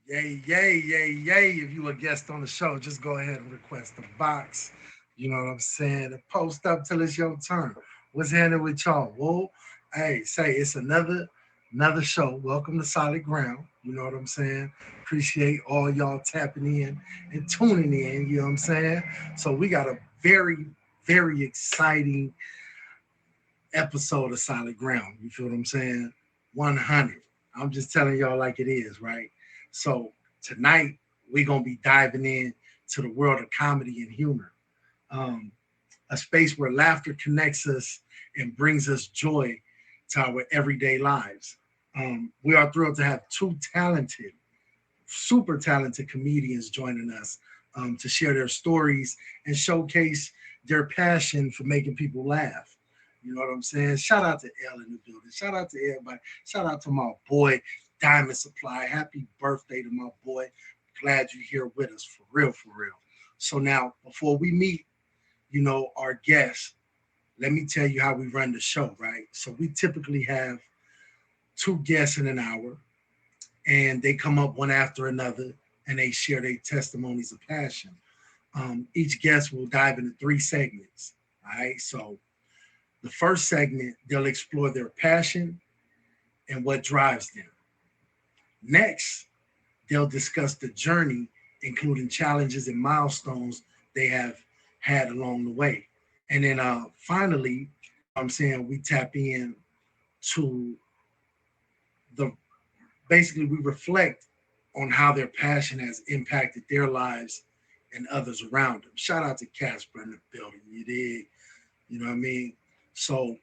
Yay, yay, yay, yay. If you a guest on the show, just go ahead and request a box. You know what I'm saying? And post up till it's your turn. What's happening with y'all? Whoa. Hey, say it's another show. Welcome to Solid Ground. You know what I'm saying? Appreciate all y'all tapping in and tuning in. You know what I'm saying? So we got a very exciting episode of Solid Ground. You feel what I'm saying? 100. I'm just telling y'all like it is, right? So tonight we're gonna be diving in to the world of comedy and humor, um, a space where laughter connects us and brings us joy to our everyday lives. We are thrilled to have two talented, super talented comedians joining us to share their stories and showcase their passion for making people laugh. You know what I'm saying? Shout out to Elle in the building. Shout out to everybody. Shout out to my boy Diamond Supply. Happy birthday to my boy. Glad you're here with us for real, for real. So now, before we meet, our guests, let me tell you how we run the show, right? So we typically have two guests in an hour, and they come up one after another, and they share their testimonies of passion. Each guest will dive into three segments. All right. So the first segment, they'll explore their passion and what drives them. Next, they'll discuss the journey, including challenges and milestones they have had along the way. And then finally, I'm saying we tap in to the basically we reflect on how their passion has impacted their lives and others around them. Shout out to Casper in the building. You dig? You know what I mean? So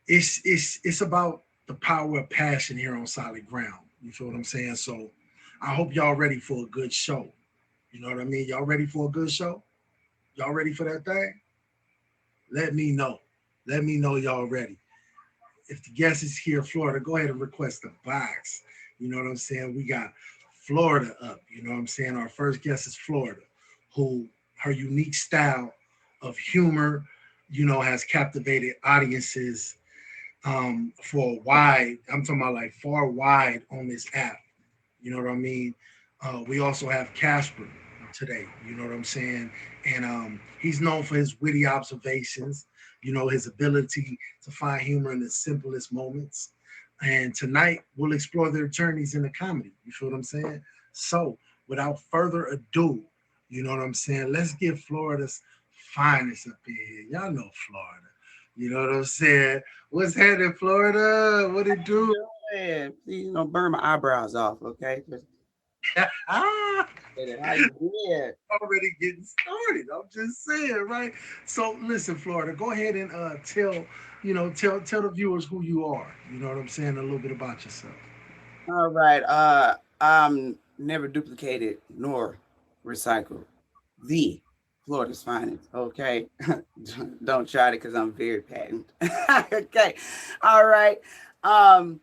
it's about the power of passion here on solid ground. You feel what I'm saying? So I hope y'all ready for a good show. You know what I mean? Y'all ready for a good show? Y'all ready for that thing? Let me know. Let me know y'all ready. If the guest is here, Florida, go ahead and request a box. You know what I'm saying? We got Florida up. You know what I'm saying? Our first guest is Florida, who her unique style of humor, has captivated audiences for wide. I'm talking about like far wide on this app. You know what I mean? We also have Casper today. You know what I'm saying? And he's known for his witty observations. His ability to find humor in the simplest moments. And tonight we'll explore their journeys in the comedy. You feel what I'm saying? So without further ado, you know what I'm saying? Let's get Florida's finest up in here. Y'all know Florida. You know what I'm saying? What's happening, Florida? What it do? Yeah, please don't burn my eyebrows off, okay? Ah, How you doing? already getting started. I'm just saying, right? So listen, Florida, go ahead and tell the viewers who you are. You know what I'm saying? A little bit about yourself. All right. I'm never duplicated nor recycled. The Florida's finest. Okay. Don't try it because I'm very patent. Okay. All right. Um,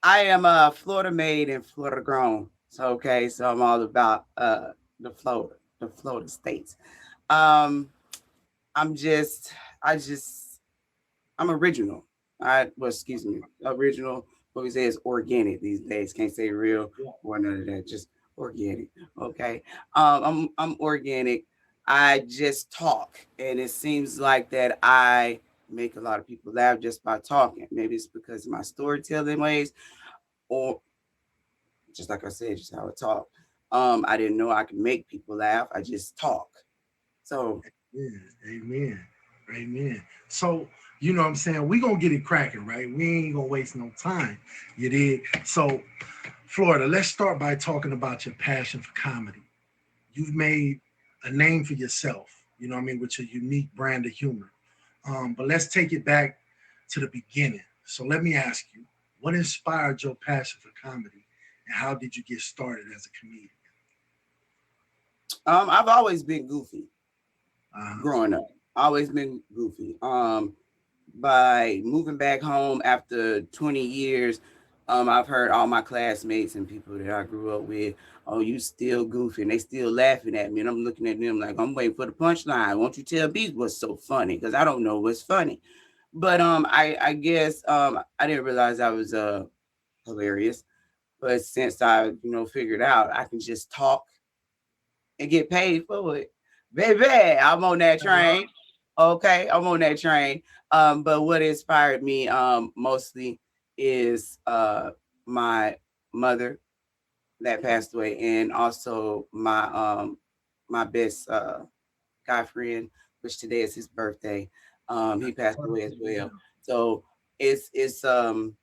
I am Florida made and Florida grown. So okay, so I'm all about the Florida states. Um, I'm just I just I'm original. Well, excuse me, original. What we say is organic these days. Can't say real or none of that. Just organic. Okay. I'm organic. I just talk, and it seems like that I make a lot of people laugh just by talking. Maybe it's because of my storytelling ways, or just like I said, just how I talk. I didn't know I could make people laugh. I just talk. So Yeah, amen. Amen. So, you know what I'm saying? We gonna get it cracking, right? We ain't gonna waste no time. You did. So, Florida, let's start by talking about your passion for comedy. You've made a name for yourself, you know what I mean, with your unique brand of humor. But let's take it back to the beginning. So let me ask you, what inspired your passion for comedy, and how did you get started as a comedian? I've always been goofy Uh, growing up. Always been goofy. By moving back home after 20 years, I've heard all my classmates and people that I grew up with, oh, you still goofy, and they still laughing at me. And I'm looking at them like, I'm waiting for the punchline. Won't you tell me what's so funny? Because I don't know what's funny. But I guess I didn't realize I was hilarious. But since I, figured out I can just talk and get paid for it, baby, I'm on that train. Okay, I'm on that train. But what inspired me mostly is my mother that passed away, and also my best guy friend, which today is his birthday. He passed away as well. So it's it's um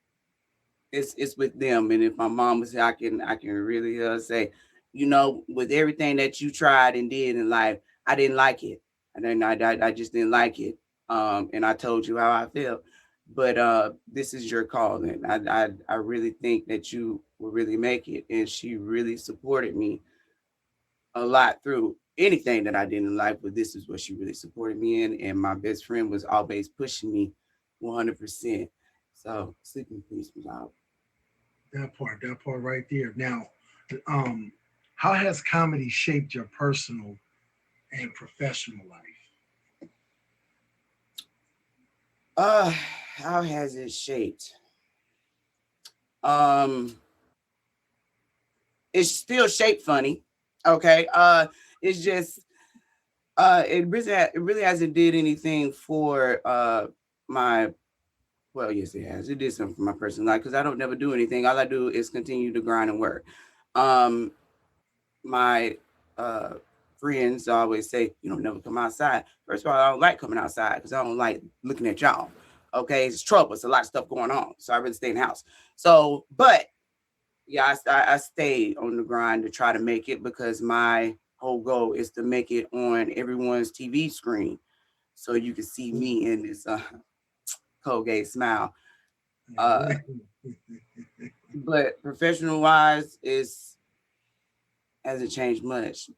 it's with them. And if my mom was here, I can really say, with everything that you tried and did in life, I didn't like it. I just didn't like it. And I told you how I felt. But this is your calling. I really think that you will really make it. And she really supported me a lot through anything that I did in life, but this is what she really supported me in. And my best friend was always pushing me 100%. So sleeping peace was out. that part right there. Now, um, how has comedy shaped your personal and professional life? Uh, how has it shaped? Um, it's still shaped funny. Okay. It's just it really hasn't did anything for my well, yes, it has. It did something for my personal life because I don't never do anything. All I do is continue to grind and work. Um, my uh friends always say, you don't never come outside. First of all, I don't like coming outside because I don't like looking at y'all. Okay, it's trouble. It's a lot of stuff going on. So I really stay in the house. So, but yeah, I stay on the grind to try to make it because my whole goal is to make it on everyone's TV screen so you can see me in this Colgate smile. Uh, but professional wise, is hasn't changed much.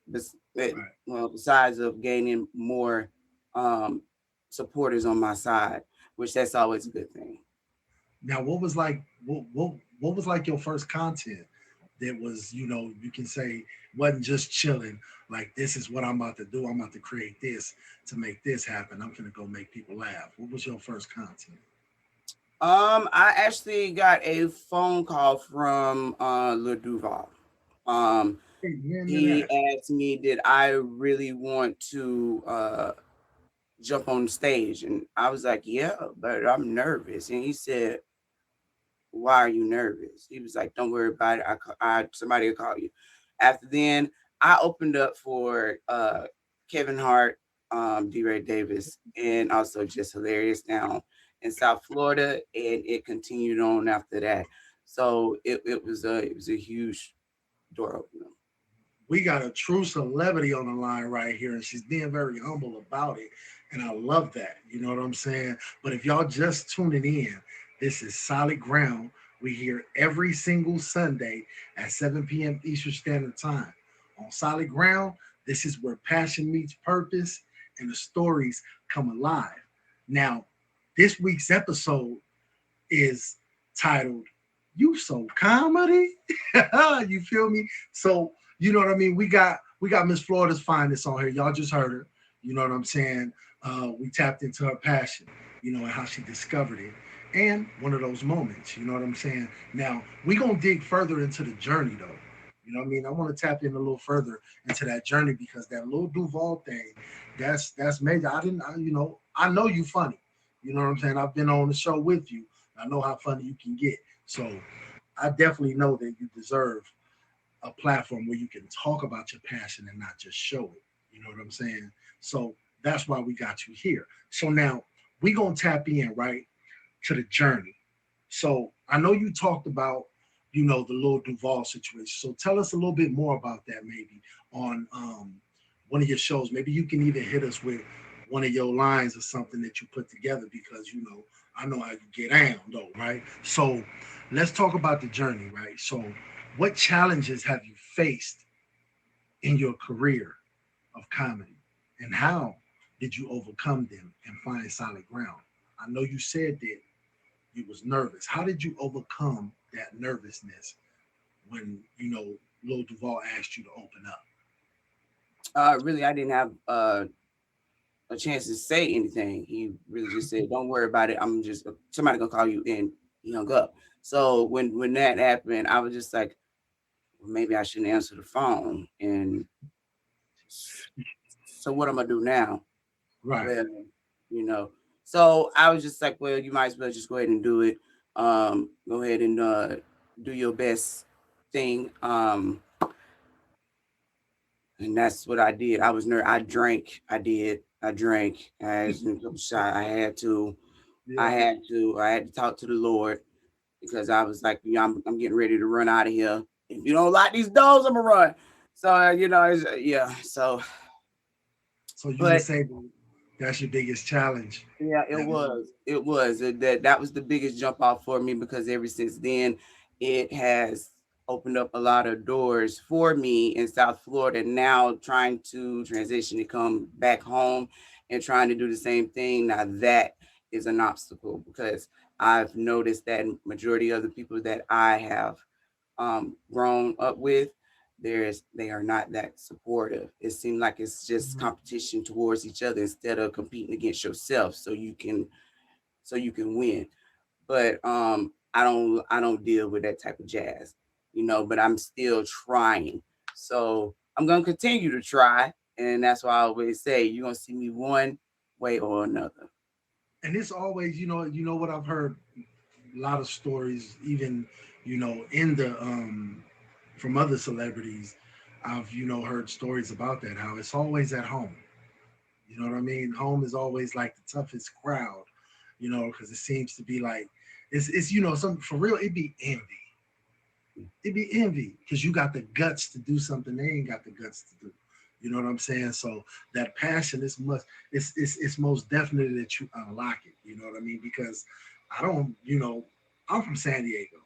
Right. Well, besides of gaining more um, supporters on my side, which that's always a good thing. Now, what was like what was like your first content that was, you can say wasn't just chilling, like this is what I'm about to do. I'm about to create this to make this happen. I'm gonna go make people laugh. What was your first content? I actually got a phone call from Lil Duval. Um, Hey, yeah, into he that. asked me, did I really want to jump on stage? And I was like, yeah, but I'm nervous. And he said, why are you nervous? He was like, don't worry about it. Somebody will call you. After then, I opened up for Kevin Hart, D. Ray Davis, and also just hilarious down in South Florida, and it continued on after that. So it was a huge door opener. We got a true celebrity on the line right here, and she's being very humble about it. And I love that. You know what I'm saying? But if y'all just tuning in, this is Solid Ground. We here every single Sunday at 7 p.m. Eastern Standard Time. On Solid Ground, this is where passion meets purpose and the stories come alive. Now, this week's episode is titled "You So Comedy." You feel me? So you know what I mean. We got Miss Florida's finest on here. Y'all just heard her. You know what I'm saying? We tapped into her passion, and how she discovered it, and one of those moments. You know what I'm saying? Now we gonna dig further into the journey though. You know what I mean? I want to tap in a little further into that journey because that little Duval thing, that's major. I know you funny. You know what I'm saying? I've been on the show with you. I know how funny you can get. So I definitely know that you deserve a platform where you can talk about your passion and not just show it. You know what I'm saying? So that's why we got you here. So now, we gonna tap in right to the journey. So I know you talked about, the Lil Duval situation. So tell us a little bit more about that, maybe on one of your shows. Maybe you can even hit us with one of your lines or something that you put together, because I know how you get down though, right? So let's talk about the journey, right? So what challenges have you faced in your career of comedy, and how did you overcome them and find solid ground? I know you said that you was nervous. How did you overcome that nervousness when Lil Duval asked you to open up? Really, I didn't have a chance to say anything. He really just said, "Don't worry about it. I'm just somebody gonna call you," and he hung up. So when that happened, I was just like, well, maybe I shouldn't answer the phone. And so what I'm gonna do now? Right. Well, you know. So I was just like, well, you might as well just go ahead and do it. Go ahead and do your best thing. And that's what I did. I was I drank. I did. I drank. I had a couple shot. I had to. I Yeah. had to. I had to talk to the Lord because I was like, I'm getting ready to run out of here. If you don't like these doors, I'm gonna run. So yeah. So, So you would but say that's your biggest challenge. yeah, it That was. It was that was the biggest jump off for me because ever since then, it has opened up a lot of doors for me in South Florida. Now trying to transition to come back home and trying to do the same thing. Now that is an obstacle because I've noticed that majority of the people that I have grown up with, they are not that supportive. It seems like it's just Mhm. competition towards each other instead of competing against yourself so you can win. But I don't deal with that type of jazz, but I'm still trying. So I'm gonna continue to try. And that's why I always say you're gonna see me one way or another. And it's always, what I've heard a lot of stories, even in the from other celebrities. I've heard stories about that, how it's always at home. You know what I mean? Home is always like the toughest crowd, because it seems to be like it's some for real. It'd be envy. It'd be envy because you got the guts to do something they ain't got the guts to do. You know what I'm saying? So that passion is must. It's most definitely that you unlock it. You know what I mean? Because I don't. I'm from San Diego.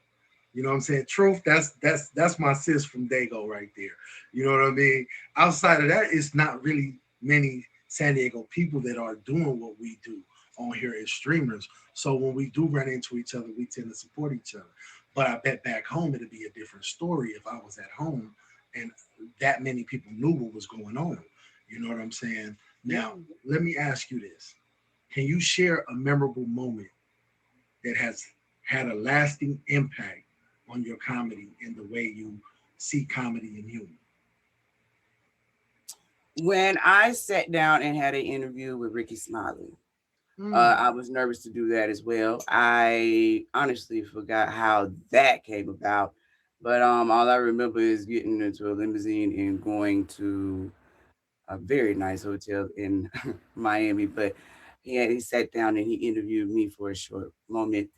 You know what I'm saying? Truth, that's my sis from Dago right there. You know what I mean? Outside of that, it's not really many San Diego people that are doing what we do on here as streamers. So when we do run into each other, we tend to support each other. But I bet back home it'd be a different story if I was at home and that many people knew what was going on. You know what I'm saying? Yeah. Now, let me ask you this. Can you share a memorable moment that has had a lasting impact on your comedy and the way you see comedy and humor? When I sat down and had an interview with Ricky Smiley, Mm, I was nervous to do that as well. I honestly forgot how that came about, but all I remember is getting into a limousine and going to a very nice hotel in Miami. But he sat down and he interviewed me for a short moment.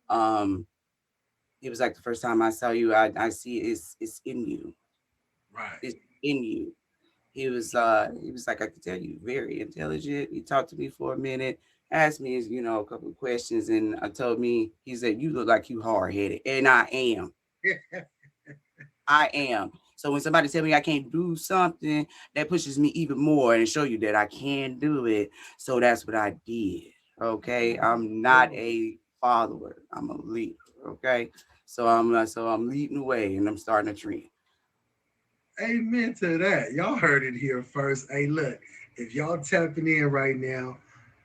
Um, it was like the first time I saw you. I see it's in you. right. It's in you. He was like, I could tell you very intelligent. He talked to me for a minute, asked me a couple of questions, and I told me, he said, you look like you hard headed. And I am. I am. So when somebody tell me I can't do something, that pushes me even more and show you that I can do it. So that's what I did. Okay. I'm not a follower. I'm a leader. Okay. So I'm leading the way and I'm starting a trend. Amen to that. Y'all heard it here first. Hey, look, if y'all tapping in right now,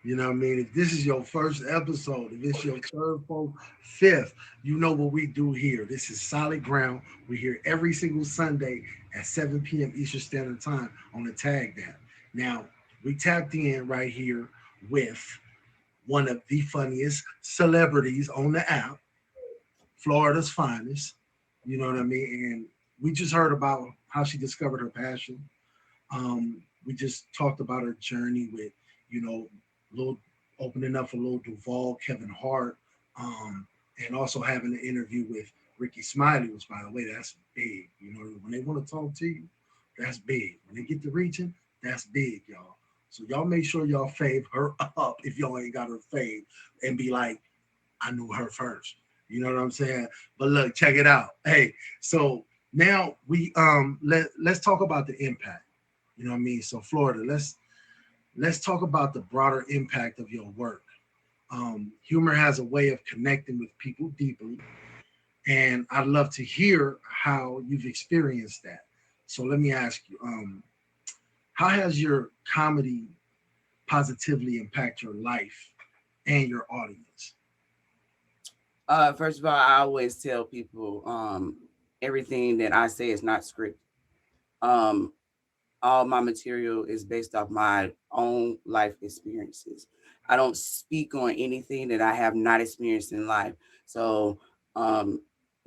you know what I mean? If this is your first episode, if it's your third, fourth, fifth, you know what we do here. This is solid ground. We're here every single Sunday at 7 p.m. Eastern Standard Time on the Tag that. Now, we tapped in right here with one of the funniest celebrities on the app, Florida's finest. You know what I mean? And we just heard about how she discovered her passion. We just talked about her journey with, you know, little opening up for Lil Duval, Kevin Hart, um, and also having an interview with Ricky Smiley, which, by the way, that's big. You know, when they want to talk to you, that's big. When they get to reaching, that's big, y'all. So y'all make sure y'all fave her up if y'all ain't got her fave, and be like, I knew her first. You know what I'm saying? But look, check it out. Hey, so now let's talk about the impact. You know what I mean? So Florida, let's talk about the broader impact of your work. Humor has a way of connecting with people deeply, and I'd love to hear how you've experienced that. So let me ask you, how has your comedy positively impact your life and your audience? First of all, I always tell people, everything that I say is not scripted. Um, all my material is based off my own life experiences. I don't speak on anything that I have not experienced in life. So, um,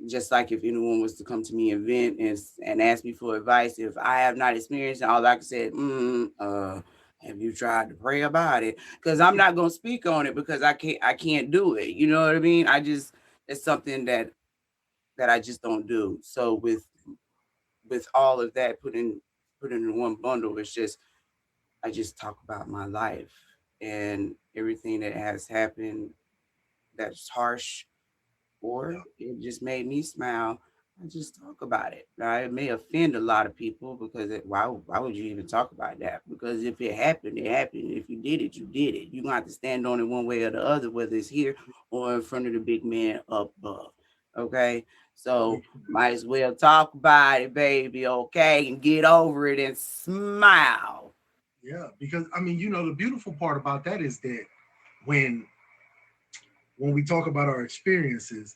just like if anyone was to come to me and vent and ask me for advice, if I have not experienced it, all I can say, have you tried to pray about it? Because I'm not gonna speak on it because I can't do it. You know what I mean? It's something that I just don't do. So with all of that put in one bundle, it's just I just talk about my life and everything that has happened that's harsh or it just made me smile. I just talk about it. Now, it may offend a lot of people because why would you even talk about that? Because if it happened, it happened. If you did it, you did it. You're gonna have to stand on it one way or the other, whether it's here or in front of the big man up above. Okay, so might as well talk about it, baby. Okay, and get over it and smile. Yeah, because I mean, the beautiful part about that is that when when we talk about our experiences,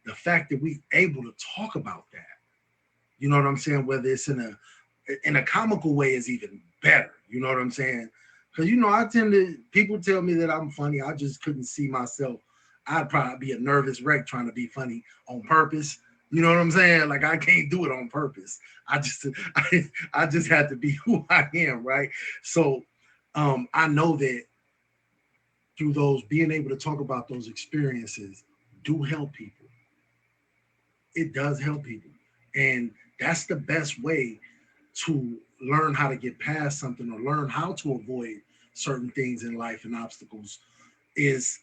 the fact that we able to talk about that, you know what I'm saying, whether it's in a comical way is even better. You know what I'm saying? Because I tend to people tell me that I'm funny. I just couldn't see myself. I'd probably be a nervous wreck trying to be funny on purpose. You know what I'm saying? Like I can't do it on purpose. I just I just had to be who I am, right? So I know that through those being able to talk about those experiences do help people. It does help people. And that's the best way to learn how to get past something or learn how to avoid certain things in life and obstacles is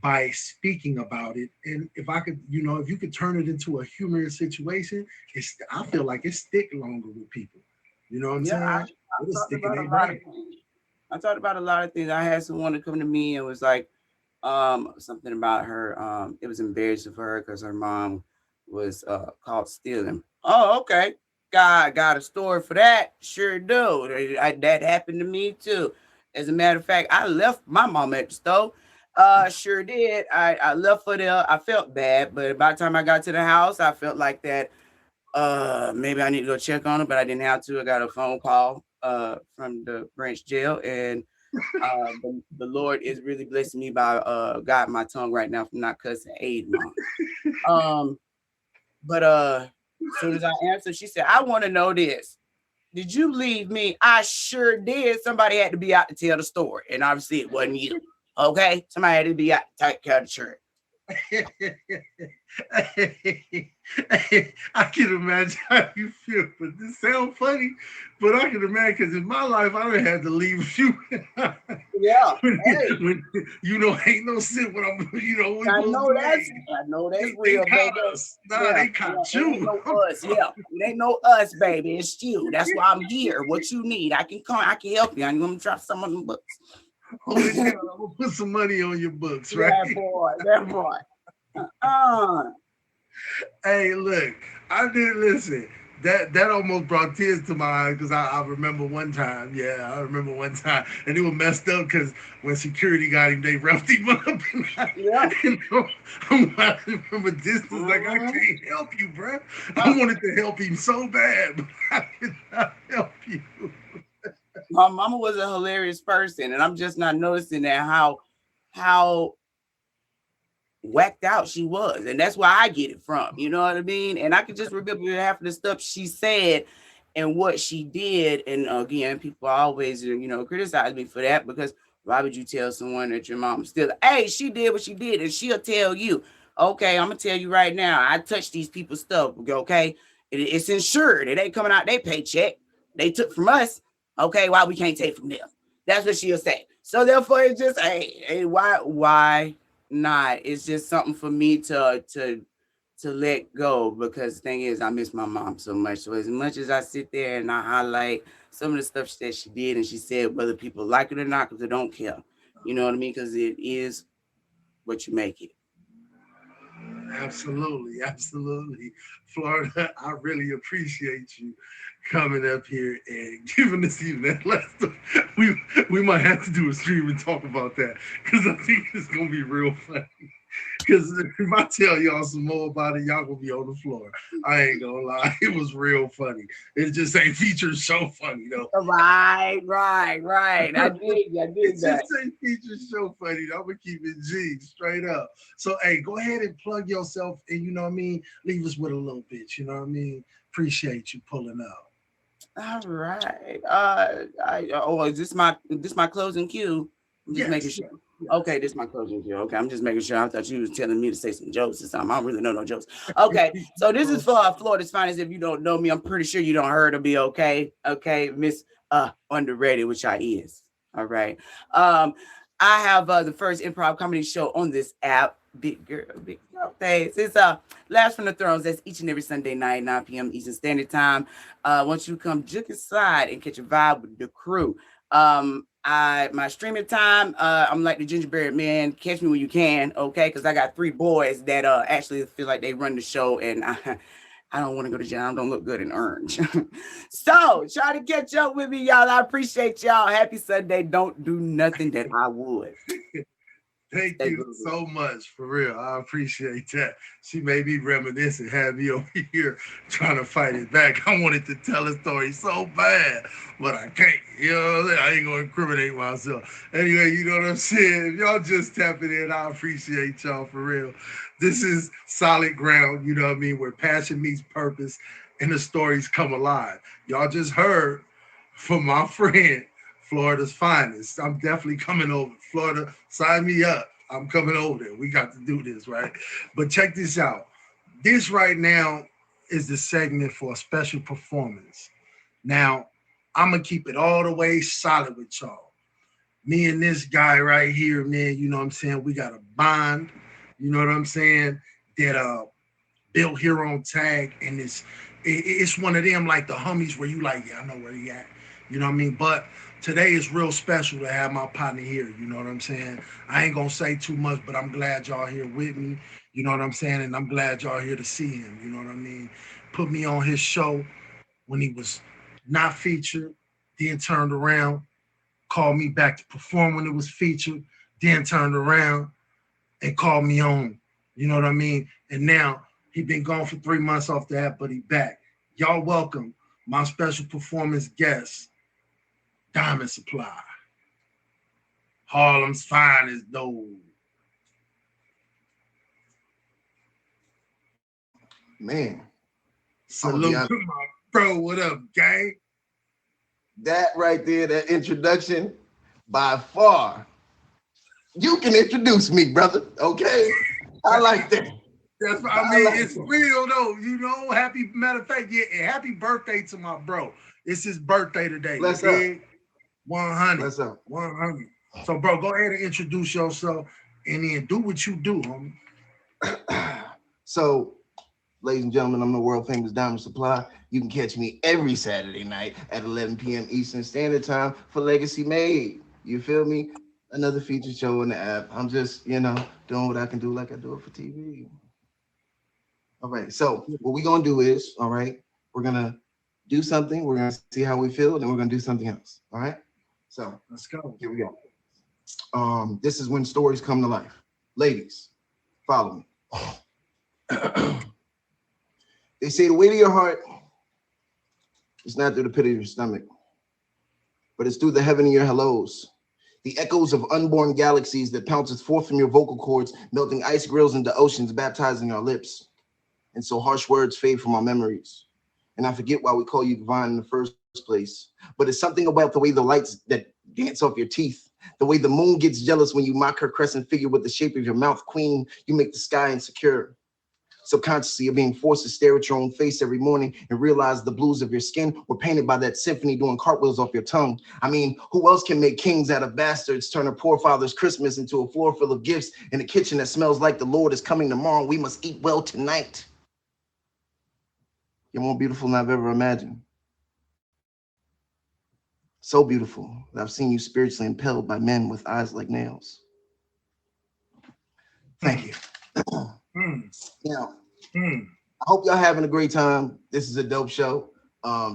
by speaking about it. And if I could, if you could turn it into a humorous situation, I feel like it stick longer with people. You know what I'm Yeah, saying? I It'll talked stick in about a their lot of brain. things. I talked about a lot of things. I had someone to come to me and was like, something about her. It was embarrassing for her because her mom was caught stealing. Oh, okay. God got a story for that. Sure do. That happened to me too. As a matter of fact, I left my mom at the store. Sure did. I left her there. I felt bad, but by the time I got to the house, I felt like that maybe I need to go check on her, but I didn't have to. I got a phone call from the branch jail, and the Lord is really blessing me by got my tongue right now from not cussing aid mom. Um, but as soon as I answered, she said, I want to know this. Did you leave me? I sure did. Somebody had to be out to tell the story. And obviously it wasn't you. Okay? Somebody had to be out to take care of the church. I can imagine how you feel, but this sounds funny. But I can imagine because in my life, I don't have to leave you. Yeah. Hey, when ain't no sin when I'm, we I supposed know to that's leave. I know that's They real, caught baby. us. Nah, Yeah, they yeah. caught It ain't you. no us. Yeah, it ain't no us, baby. It's you. That's why I'm here. What you need, I can come. I can help you. I'm gonna drop some of them books. Hold it down. I'm gonna put some money on your books, right? That boy. That boy. Uh, Hey, look, I did listen. That almost brought tears to my eyes because I remember one time. Yeah, I remember one time, and it was messed up because when security got him, they roughed him up, and, yeah. I'm watching from a distance like I Mhm. can't help you, bro. I Uh, wanted to help him so bad, but I could not help you. my mama was a hilarious person, and I'm just not noticing that how whacked out she was, and that's where I get it from. You know what I mean? And I can just remember half of the stuff she said and what she did. And again, people always criticize me for that because Why would you tell someone that your mom still, hey, she did what she did, and she'll tell you, okay, I'm gonna tell you right now, I touched these people's stuff, okay? It's insured, it ain't coming out their paycheck. They took from us, okay? Why we can't take from them? That's what she'll say. So therefore, it's just, hey, why not? It's just something for me to let go, because the thing is, I miss my mom so much. So as much as I sit there and I highlight some of the stuff that she did and she said, whether people like it or not, because they don't care, you know what I mean? Because it is what you make it. Absolutely, absolutely. Florida, I really appreciate you coming up here and giving us even that last. We might have to do a stream and talk about that because I think it's gonna be real funny. Because if I tell y'all some more about it, y'all gonna be on the floor. I ain't gonna lie, it was real funny. It just ain't featured show funny though. Right. I It did that. just ain't feature show funny. I'm gonna keep it G straight up. So hey, go ahead and plug yourself and you know what I mean, leave us with a little bit, you know what I mean? Appreciate you pulling up. All right. Is this my closing cue? I'm just making Yes, sure. yes, yes. Okay, this is my closing cue. Okay, I'm just making sure. I thought you was telling me to say some jokes or something. I don't really know no jokes. Okay, so this is for Florida's finest. If you don't know me, I'm pretty sure you don't heard of me. Okay, Miss Underrated, which I is. All right. Um, I have the first improv comedy show on this app. Big girl things. It's Last from the Thrones. That's each and every Sunday night, 9 p.m. Eastern Standard Time. Once you come juke aside and catch a vibe with the crew. I my streaming time, I'm like the gingerbread man. Catch me when you can, okay? Because I got three boys that actually feel like they run the show, and I don't want to go to jail. I don't look good in orange. So try to catch up with me, y'all. I appreciate y'all. Happy Sunday. Don't do nothing that I would. Thank Stay you groovy. so much for real. I appreciate that. She made me reminisce and have me over here trying to fight it back. I wanted to tell a story so bad, but I can't. You know what I'm saying? I ain't gonna incriminate myself. Anyway, you know what I'm saying? If y'all just tapping in, I appreciate y'all for real. This is solid ground, you know what I mean, where passion meets purpose and the stories come alive. Y'all just heard from my friend Florida's finest. I'm definitely coming over. Florida, sign me up. I'm coming over there. We got to do this, right? But check this out. This right now is the segment for a special performance. Now, I'm gonna keep it all the way solid with y'all. Me and this guy right here, man, you know what I'm saying? We got a bond, you know what I'm saying? That built here on tag, and it's one of them like the homies where you like, yeah, I know where he at. You know what I mean? But today is real special to have my partner here. You know what I'm saying? I ain't gonna say too much, but I'm glad y'all here with me. You know what I'm saying? And I'm glad y'all here to see him. You know what I mean? Put me on his show when he was not featured, then turned around, called me back to perform when it was featured, then turned around and called me on. You know what I mean? And now he been gone for 3 months off the app, but he back. Y'all welcome my special performance guest, Diamond Supply. Harlem's finest though. Man, I'm gonna be Salute honest. to my bro. What up, gang? That right there, that introduction, by far, you can introduce me, brother. Okay, I like that. That's I I mean, like it's that. real though. You know, happy matter of fact, yeah, and happy birthday to my bro. It's his birthday today. You Bless up. dig? 100. Bless up. 100. So, bro, go ahead and introduce yourself and then do what you do, homie. So, ladies and gentlemen, I'm the world famous Diamond Supply. You can catch me every Saturday night at 11 p.m. Eastern Standard Time for Legacy Made. You feel me? Another feature show in the app. I'm just, doing what I can do like I do it for TV. All right. So what we're gonna do is, all right, we're gonna do something. We're gonna see how we feel, and then we're gonna do something else. All right. So Let's go. here we go. This is when stories come to life. Ladies, follow me. They say the weight of your heart is not through the pit of your stomach, but it's through the heaven of your hellos. The echoes of unborn galaxies that pounces forth from your vocal cords, melting ice grills into oceans, baptizing our lips. And so harsh words fade from our memories. And I forget why we call you divine in the first place. But it's something about the way the lights that dance off your teeth, The way the moon gets jealous when you mock her crescent figure with the shape of your mouth, queen, you make the sky insecure. Subconsciously, you're being forced to stare at your own face every morning and realize the blues of your skin were painted by that symphony doing cartwheels off your tongue. I mean, who else can make kings out of bastards, turn a poor father's Christmas into a floor full of gifts in a kitchen that smells like the Lord is coming tomorrow? We must eat well tonight. You're more beautiful than I've ever imagined. So beautiful that I've seen you spiritually impelled by men with eyes like nails. Thank you. Now, I hope y'all having a great time. This is a dope show.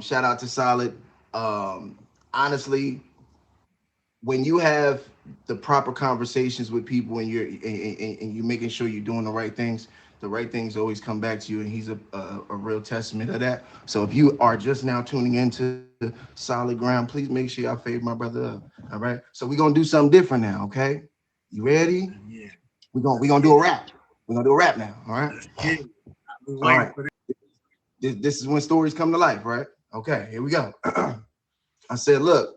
Shout out to Solid. Honestly, when you have the proper conversations with people and you're making sure you're doing the right things always come back to you, and he's a real testament of that. So if you are just now tuning into Solid Ground, please make sure y'all favor my brother up. All right. So we're gonna do something different now. Okay. You ready? Yeah. We're gonna do a rap. We're gonna do a rap now. All right. All right. This is when stories come to life, right? Okay, here we go. I said, look,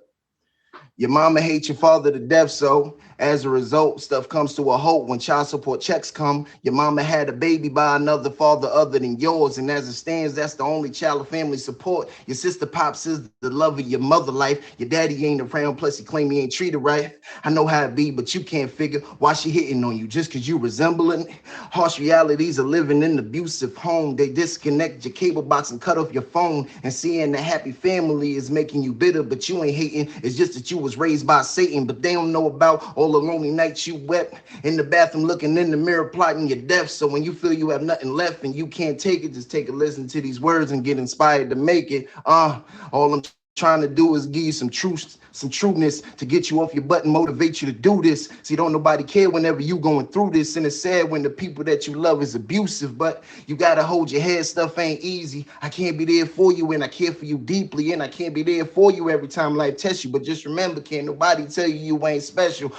your mama hates your father to death, so as a result, stuff comes to a halt when child support checks come. Your mama had a baby by another father other than yours, and as it stands, that's the only child of family support. Your sister pops is the love of your mother life. Your daddy ain't around, plus he claim he ain't treated right. I know how it be, but you can't figure why she hitting on you just because you resembling. Harsh realities of living in an abusive home. They disconnect your cable box and cut off your phone, and seeing the happy family is making you bitter, but you ain't hating. It's just that you was raised by Satan, but they don't know about all the lonely nights you wept in the bathroom looking in the mirror plotting your death. So when you feel you have nothing left and you can't take it, just take a listen to these words and get inspired to make it. All I'm trying to do is give you some truth, some trueness to get you off your butt and motivate you to do this. See, don't nobody care whenever you going through this, and it's sad when the people that you love is abusive, but you gotta hold your head. Stuff ain't easy. I can't be there for you, and I care for you deeply, and I can't be there for you every time life tests you, but just remember, can't nobody tell you you ain't special.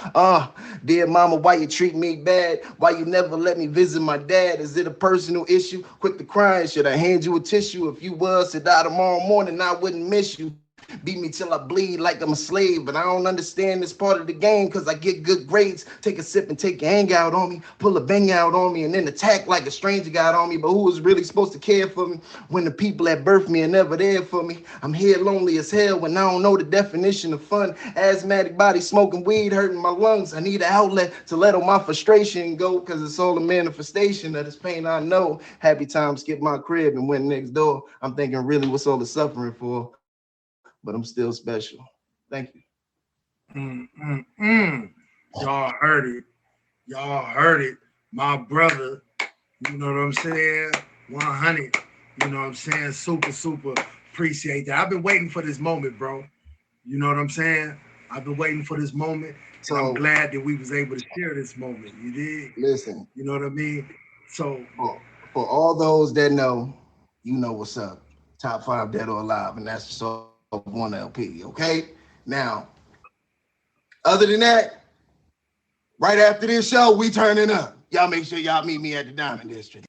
Dear mama, why you treat me bad? Why you never let me visit my dad? Is it a personal issue? Quit the crying. Should I hand you a tissue? If you was to die tomorrow morning, I wouldn't miss you. Beat me till I bleed like I'm a slave, but I don't understand this part of the game because I get good grades. Take a sip and take your hang out on me, pull a bang out on me, and then attack like a stranger got on me. But who was really supposed to care for me when the people that birthed me are never there for me? I'm here lonely as hell when I don't know the definition of fun. Asthmatic body smoking weed hurting my lungs. I need an outlet to let all my frustration go because it's all a manifestation of this pain I know. Happy time skip my crib and went next door. I'm thinking really what's all the suffering for? But I'm still special. Thank you. Y'all heard it. Y'all heard it. My brother, you know what I'm saying? 100. You know what I'm saying? Super appreciate that. I've been waiting for this moment, bro. You know what I'm saying? I've been waiting for this moment. So I'm glad that we was able to share this moment. You did? Listen. You know what I mean? So for all those that know, you know what's up. Top 5 dead or alive, and that's just all one LP, okay? Now, other than that, right after this show, we turning up. Y'all make sure y'all meet me at the Diamond District.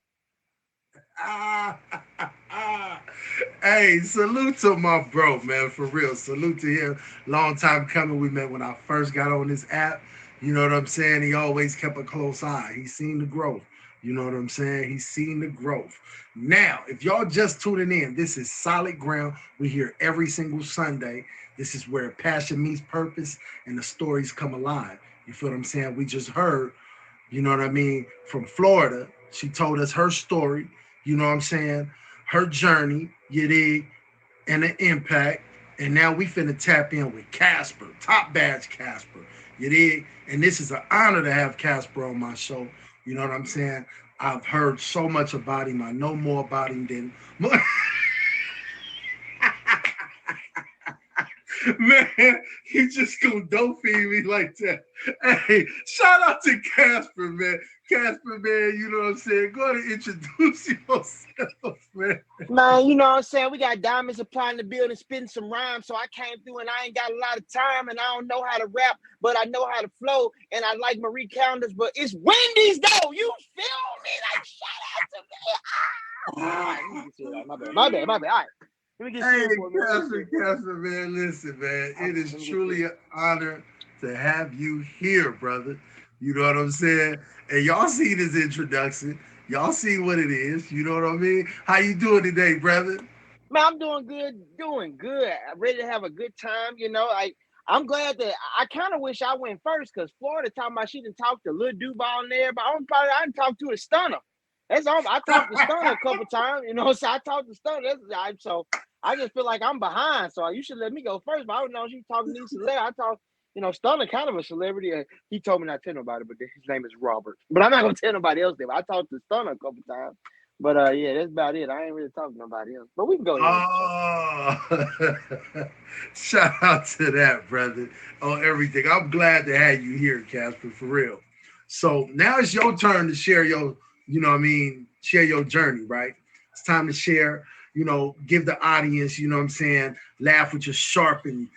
Hey, salute to my bro, man, for real. Salute to him. Long time coming. We met when I first got on this app. You know what I'm saying? He always kept a close eye. He's seen the growth. You know what I'm saying? He's seen the growth. Now, if y'all just tuning in, this is Solid Ground. We here every single Sunday. This is where passion meets purpose and the stories come alive. You feel what I'm saying? We just heard, you know what I mean, from Florida. She told us her story, you know what I'm saying, her journey, you dig, and the impact. And now we finna tap in with Casper, top badge Casper, you dig? And this is an honor to have Casper on my show. You know what I'm saying? I've heard so much about him. I know more about him than... Man, he just gonna dope feed me like that. Hey, shout out to Casper, man. Casper, man, you know what I'm saying? Go ahead and introduce yourself, man. Man, you know what I'm saying? We got diamonds applying the building, spitting some rhymes. So I came through and I ain't got a lot of time and I don't know how to rap, but I know how to flow. And I like Marie Callender's, but it's Wendy's though. You feel me? Like, shout out to me. All right, let me get serious. My bad. All right. Let me get serious for a minute. Casper, man, listen, man. It is truly an honor to have you here, brother. You know what I'm saying? And y'all see this introduction. Y'all see what it is. You know what I mean? How you doing today, brother? Man, I'm doing good, doing good. I'm ready to have a good time. I'm glad that I kind of wish I went first because Florida talking about she didn't talk to Lil Duval in there, but I didn't talk to a stunner. That's all. I talked to Stunner a couple times, so I talked to Stunner. So I just feel like I'm behind. So you should let me go first. But I don't know she talking to these celebrities. I talk, Stunner kind of a celebrity. He told me not to tell nobody, but his name is Robert. But I'm not gonna tell nobody else that. I talked to Stunner a couple times. But yeah, that's about it. I ain't really talking to nobody else. But we can go ahead. Oh, shout out to that, brother, on everything. I'm glad to have you here, Casper, for real. So now it's your turn to share your, share your journey, right? It's time to share, give the audience, laugh with your sharp and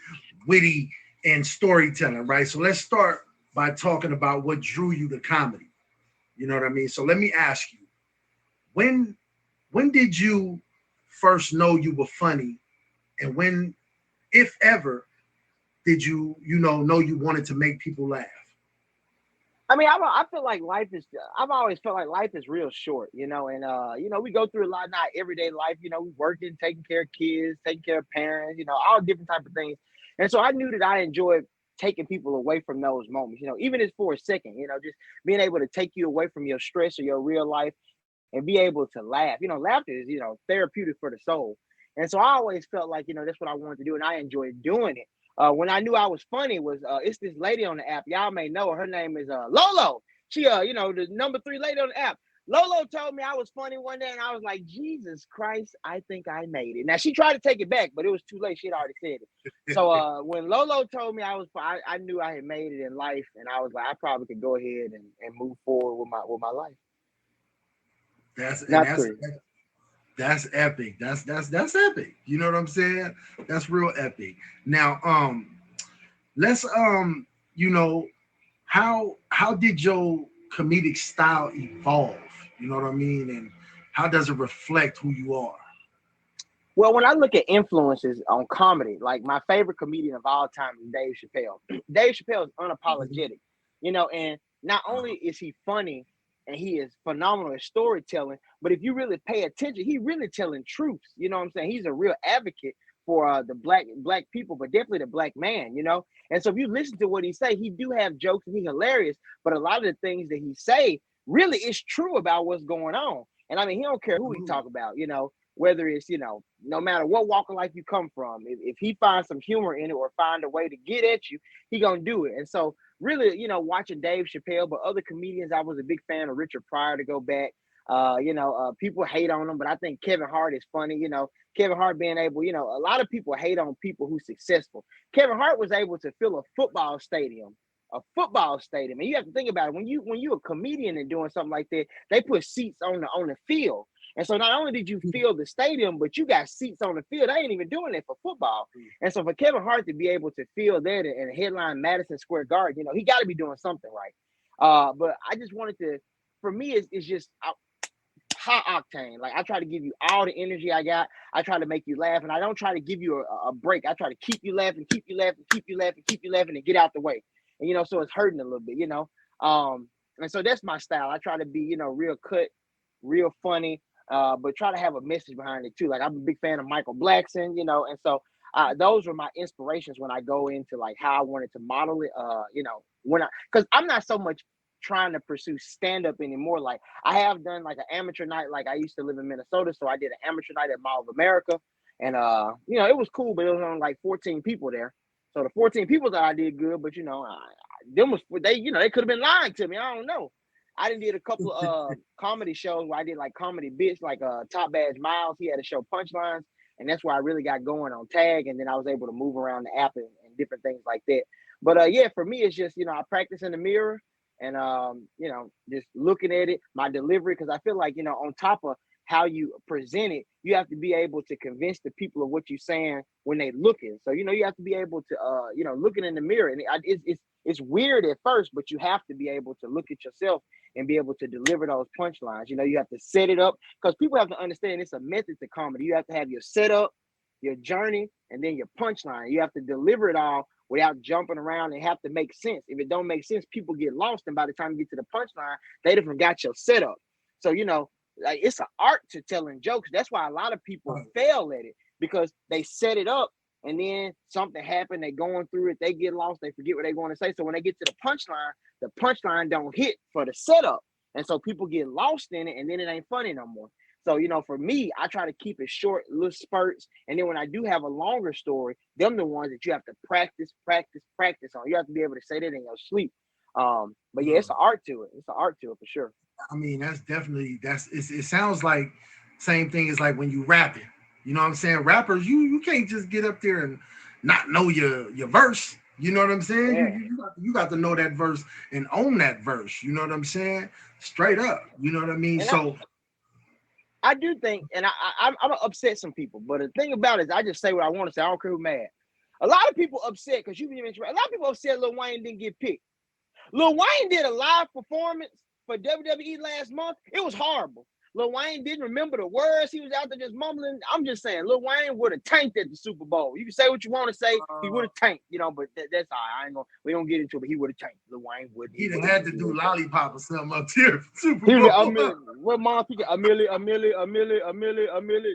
witty and storytelling, right? So let's start by talking about what drew you to comedy. You know what I mean? So let me ask you, when did you first know you were funny, and when, if ever, did you know you wanted to make people laugh? I mean, I feel like life is. I've always felt like life is real short, and we go through a lot, not everyday life. We working, taking care of kids, taking care of parents, all different type of things. And so I knew that I enjoyed taking people away from those moments. Even if for a second, just being able to take you away from your stress or your real life and be able to laugh. Laughter is therapeutic for the soul. And so I always felt like that's what I wanted to do, and I enjoyed doing it. When I knew I was funny was it's this lady on the app. Y'all may know her. Her name is Lolo. She the number 3 lady on the app. Lolo told me I was funny one day, and I was like, Jesus Christ, I think I made it. Now she tried to take it back, but it was too late. She had already said it. So when Lolo told me I knew I had made it in life, and I was like, I probably could go ahead and move forward with my life. That's epic. That's epic. You know what I'm saying? That's real epic. Now, let's how did your comedic style evolve? You know what I mean? And how does it reflect who you are? Well, when I look at influences on comedy, like my favorite comedian of all time is Dave Chappelle. Dave Chappelle is unapologetic, and not only is he funny and he is phenomenal at storytelling, but if you really pay attention, he really telling truths. You know what I'm saying? He's a real advocate for the black people, but definitely the black man, And so if you listen to what he say, he do have jokes and he's hilarious, but a lot of the things that he say really is true about what's going on. And I mean, he don't care who he talk about, whether it's, no matter what walk of life you come from, if he finds some humor in it or find a way to get at you, he gonna do it. And so really, watching Dave Chappelle, but other comedians, I was a big fan of Richard Pryor to go back. People hate on him, but I think Kevin Hart is funny. Kevin Hart being able, a lot of people hate on people who's successful. Kevin Hart was able to fill a football stadium. And you have to think about it. When you a comedian and doing something like that, they put seats on the field. And so not only did you fill the stadium, but you got seats on the field. They ain't even doing that for football. And so for Kevin Hart to be able to fill that and headline Madison Square Garden, he got to be doing something right. But I just wanted to, for me, it's just high octane. Like I try to give you all the energy I got. I try to make you laugh, and I don't try to give you a break. I try to keep you laughing, keep you laughing, keep you laughing, keep you laughing, and get out the way. And so it's hurting a little bit, and so that's my style. I try to be, real cut, real funny, but try to have a message behind it too. Like I'm a big fan of Michael Blackson, and so those were my inspirations when I go into like how I wanted to model it. Because I'm not so much trying to pursue stand-up anymore. Like I have done like an amateur night. Like I used to live in Minnesota, so I did an amateur night at Mall of America, and it was cool, but it was only like 14 people there. So the 14 people that I did good, but they could have been lying to me. I don't know. I did a couple of comedy shows where I did like comedy bits, like Top Badge Miles. He had a show Punchlines, and that's where I really got going on Tag, and then I was able to move around the app and different things like that. But yeah, for me, it's just I practice in the mirror and just looking at it, my delivery, because I feel like on top of how you present it, you have to be able to convince the people of what you're saying when they looking. So you have to be able to looking in the mirror, and it's weird at first, but you have to be able to look at yourself and be able to deliver those punchlines. You have to set it up, because people have to understand it's a method to comedy. You have to have your setup, your journey, and then your punchline. You have to deliver it all without jumping around and have to make sense. If it don't make sense, people get lost, and by the time you get to the punchline, they done forgot your setup. So like it's an art to telling jokes. That's why a lot of people fail at it, because they set it up and then something happened, they going through it, they get lost, they forget what they want to say. So when they get to the punchline don't hit for the setup. And so people get lost in it, and then it ain't funny no more. So, for me, I try to keep it short, little spurts. And then when I do have a longer story, them the ones that you have to practice on. You have to be able to say that in your sleep. But yeah, it's an art to it. It's an art to it for sure. I mean, that's definitely, it sounds like same thing as like when you rapping. You know what I'm saying? Rappers, you can't just get up there and not know your verse. You know what I'm saying? Yeah. You got to know that verse and own that verse. You know what I'm saying? Straight up. You know what I mean? And so I do think, and I'm gonna upset some people, but the thing about it is I just say what I want to say. I don't care who's mad. A lot of people upset because you mentioned, a lot of people upset Lil Wayne didn't get picked. Lil Wayne did a live performance for WWE last month. It was horrible. Lil Wayne didn't remember the words. He was out there just mumbling. I'm just saying, Lil Wayne would have tanked at the Super Bowl. You can say what you want to say. He would have tanked, but that's all right. We don't get into it, but he would have tanked. Lil Wayne would. He'd have had to do Lollipop or something up here for Super Bowl. What mom speaking? A milli. That's how you a milli.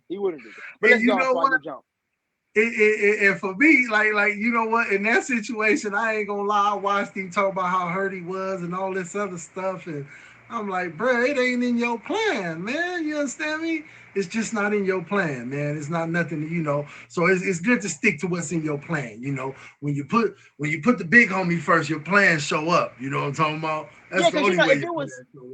He wouldn't do that. But let's go on the jump. And for me, like you know what, in that situation, I ain't gonna lie, I watched him talk about how hurt he was and all this other stuff, and I'm like, bro, it ain't in your plan, man. You understand me? It's just not in your plan, man. It's not nothing, So it's good to stick to what's in your plan. When you put the big homie first, your plans show up. You know what I'm talking about? That's the only way.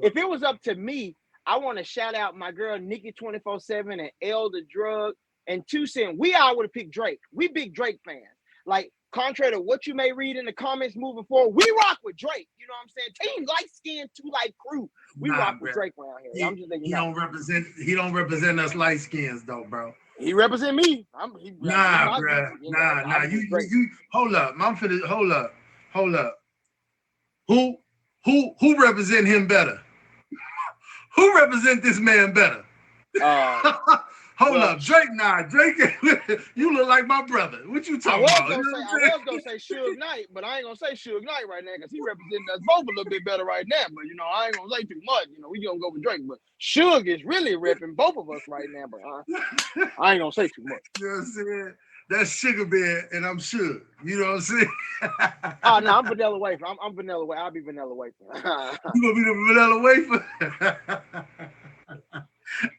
If it was up to me, I want to shout out my girl Nikki 24/7 and L the Drug. And 2 Cent, we all would have picked Drake. We big Drake fans. Like, contrary to what you may read in the comments moving forward, we rock with Drake. You know what I'm saying? Team light skin, 2 light crew. We rock with Drake around here. I'm just thinking he don't represent us light skins though, bro. He represent me. Nah, bro. Nah. You hold up. Hold up. Who represent him better? Who represent this man better? Hold up, Drake. Nah, Drake. You look like my brother. What you talking about? I was gonna say Suge Knight, but I ain't gonna say Suge Knight right now because he representing us both a little bit better right now. But I ain't gonna say too much. We gonna go with Drake. But Suge is really repping both of us right now. But I ain't gonna say too much. You know what I'm saying? That's Sugar Bear, and I'm Suge. You know what I'm saying? Oh no, I'm Vanilla Wafer. I'm Vanilla Wafer. I'll be Vanilla Wafer. You gonna be the Vanilla Wafer?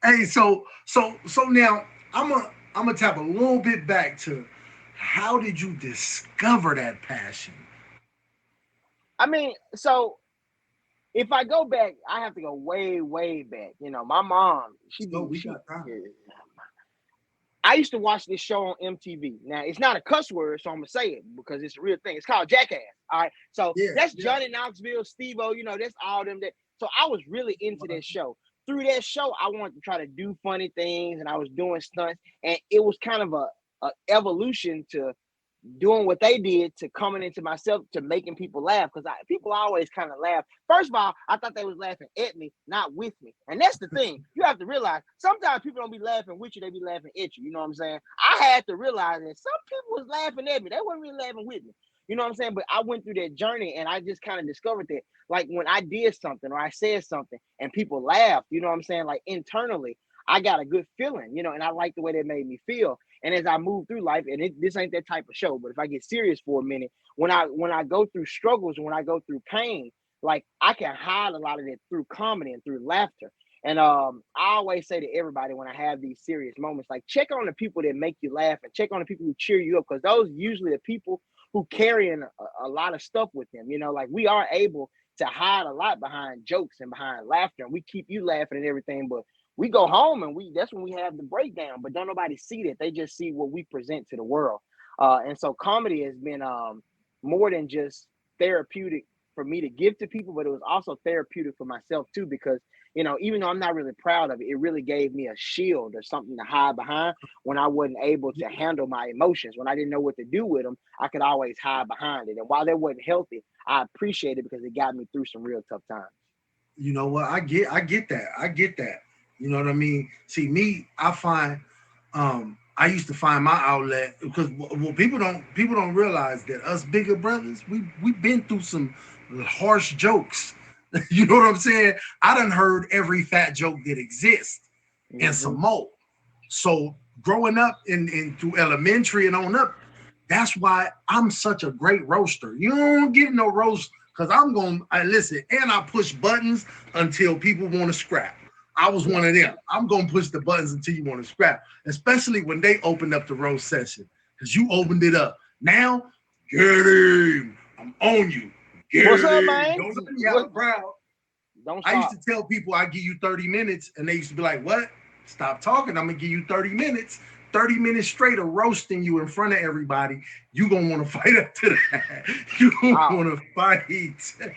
Hey, so now I'm gonna tap a little bit back to how did you discover that passion? I mean, so if I go back, I have to go way, way back. My mom, I used to watch this show on MTV. Now it's not a cuss word, so I'm gonna say it because it's a real thing. It's called Jackass. All right, so that's Johnny Knoxville, Steve-O. That's all them. So I was really into that show. Through that show, I wanted to try to do funny things, and I was doing stunts, and it was kind of a evolution to doing what they did, to coming into myself, to making people laugh, because people always kind of laugh. First of all, I thought they was laughing at me, not with me, and that's the thing. You have to realize sometimes people don't be laughing with you; they be laughing at you. You know what I'm saying? I had to realize that some people was laughing at me; they weren't really laughing with me. You know what I'm saying? But I went through that journey, and I just kind of discovered that, like, when I did something or I said something and people laughed, you know what I'm saying? Like, internally, I got a good feeling, and I like the way that made me feel. And as I move through life, and this ain't that type of show, but if I get serious for a minute, when I go through struggles, when I go through pain, like, I can hide a lot of that through comedy and through laughter. And I always say to everybody when I have these serious moments, like, check on the people that make you laugh and check on the people who cheer you up, because those usually the people who carrying a lot of stuff with them. Like, we are able to hide a lot behind jokes and behind laughter, and we keep you laughing and everything, but we go home and that's when we have the breakdown, but don't nobody see that. They just see what we present to the world. And so comedy has been more than just therapeutic for me to give to people, but it was also therapeutic for myself too, because even though I'm not really proud of it, it really gave me a shield or something to hide behind when I wasn't able to handle my emotions. When I didn't know what to do with them, I could always hide behind it. And while that wasn't healthy, I appreciate it because it got me through some real tough times. You know what? I get that. You know what I mean? See, me, I find I I used to find my outlet because well, people don't realize that us bigger brothers, we've been through some harsh jokes. You know what I'm saying? I done heard every fat joke that exists and some more. So growing up in through elementary and on up, that's why I'm such a great roaster. You don't get no roast because I listen and I push buttons until people want to scrap. I was one of them. I'm gonna push the buttons until you want to scrap, especially when they opened up the roast session because you opened it up. Now, get him. I'm on you. Get What's up, him. man? Don't let me out proud. Don't I used stop. to tell people I give you 30 minutes, and they used to be like, "What? Stop talking. I'm gonna give you 30 minutes. 30 minutes straight of roasting you in front of everybody. You gonna want to fight up to that. You gonna want to fight."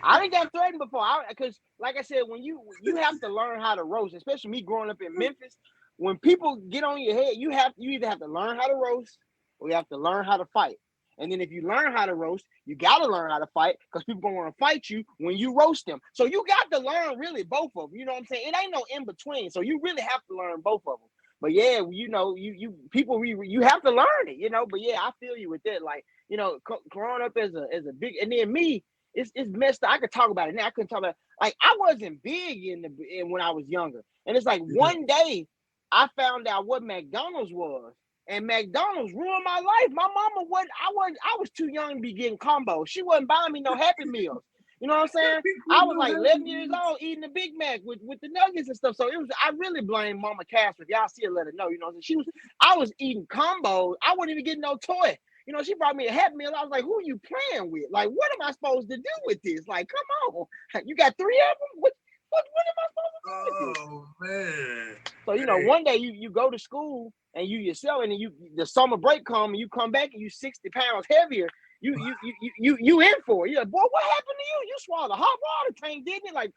I didn't get threatened before. Because, like I said, when you have to learn how to roast, especially me growing up in Memphis. When people get on your head, you either have to learn how to roast or you have to learn how to fight. And then if you learn how to roast, you got to learn how to fight because people going to want to fight you when you roast them. So you got to learn really both of them. You know what I'm saying? It ain't no in between. So you really have to learn both of them. But yeah, you know, you people, you have to learn it, you know. But yeah, I feel you with that. Like, you know, growing up as a big, and then me, it's messed up. I could talk about it now. I couldn't talk about it. Like, I wasn't big in when I was younger. And it's like one day I found out what McDonald's was. And McDonald's ruined my life. My mama I was too young to be getting combos. She wasn't buying me no Happy Meals. You know what I'm saying? I was like 11 years old eating a Big Mac with the nuggets and stuff. So I really blame Mama Casper. If y'all see her, let her know. You know what I'm saying? I was eating combos. I wasn't even getting no toy. You know, she brought me a Happy Meal. I was like, who are you playing with? Like, what am I supposed to do with this? Like, come on. You got 3 of them? What am I supposed to do with this? Man. So, you know, one day you go to school and you yourself, and then the summer break come and you come back and you 60 pounds heavier. You in for it. You're like, boy, what happened to you? You swallowed a hot water tank, didn't it? Like,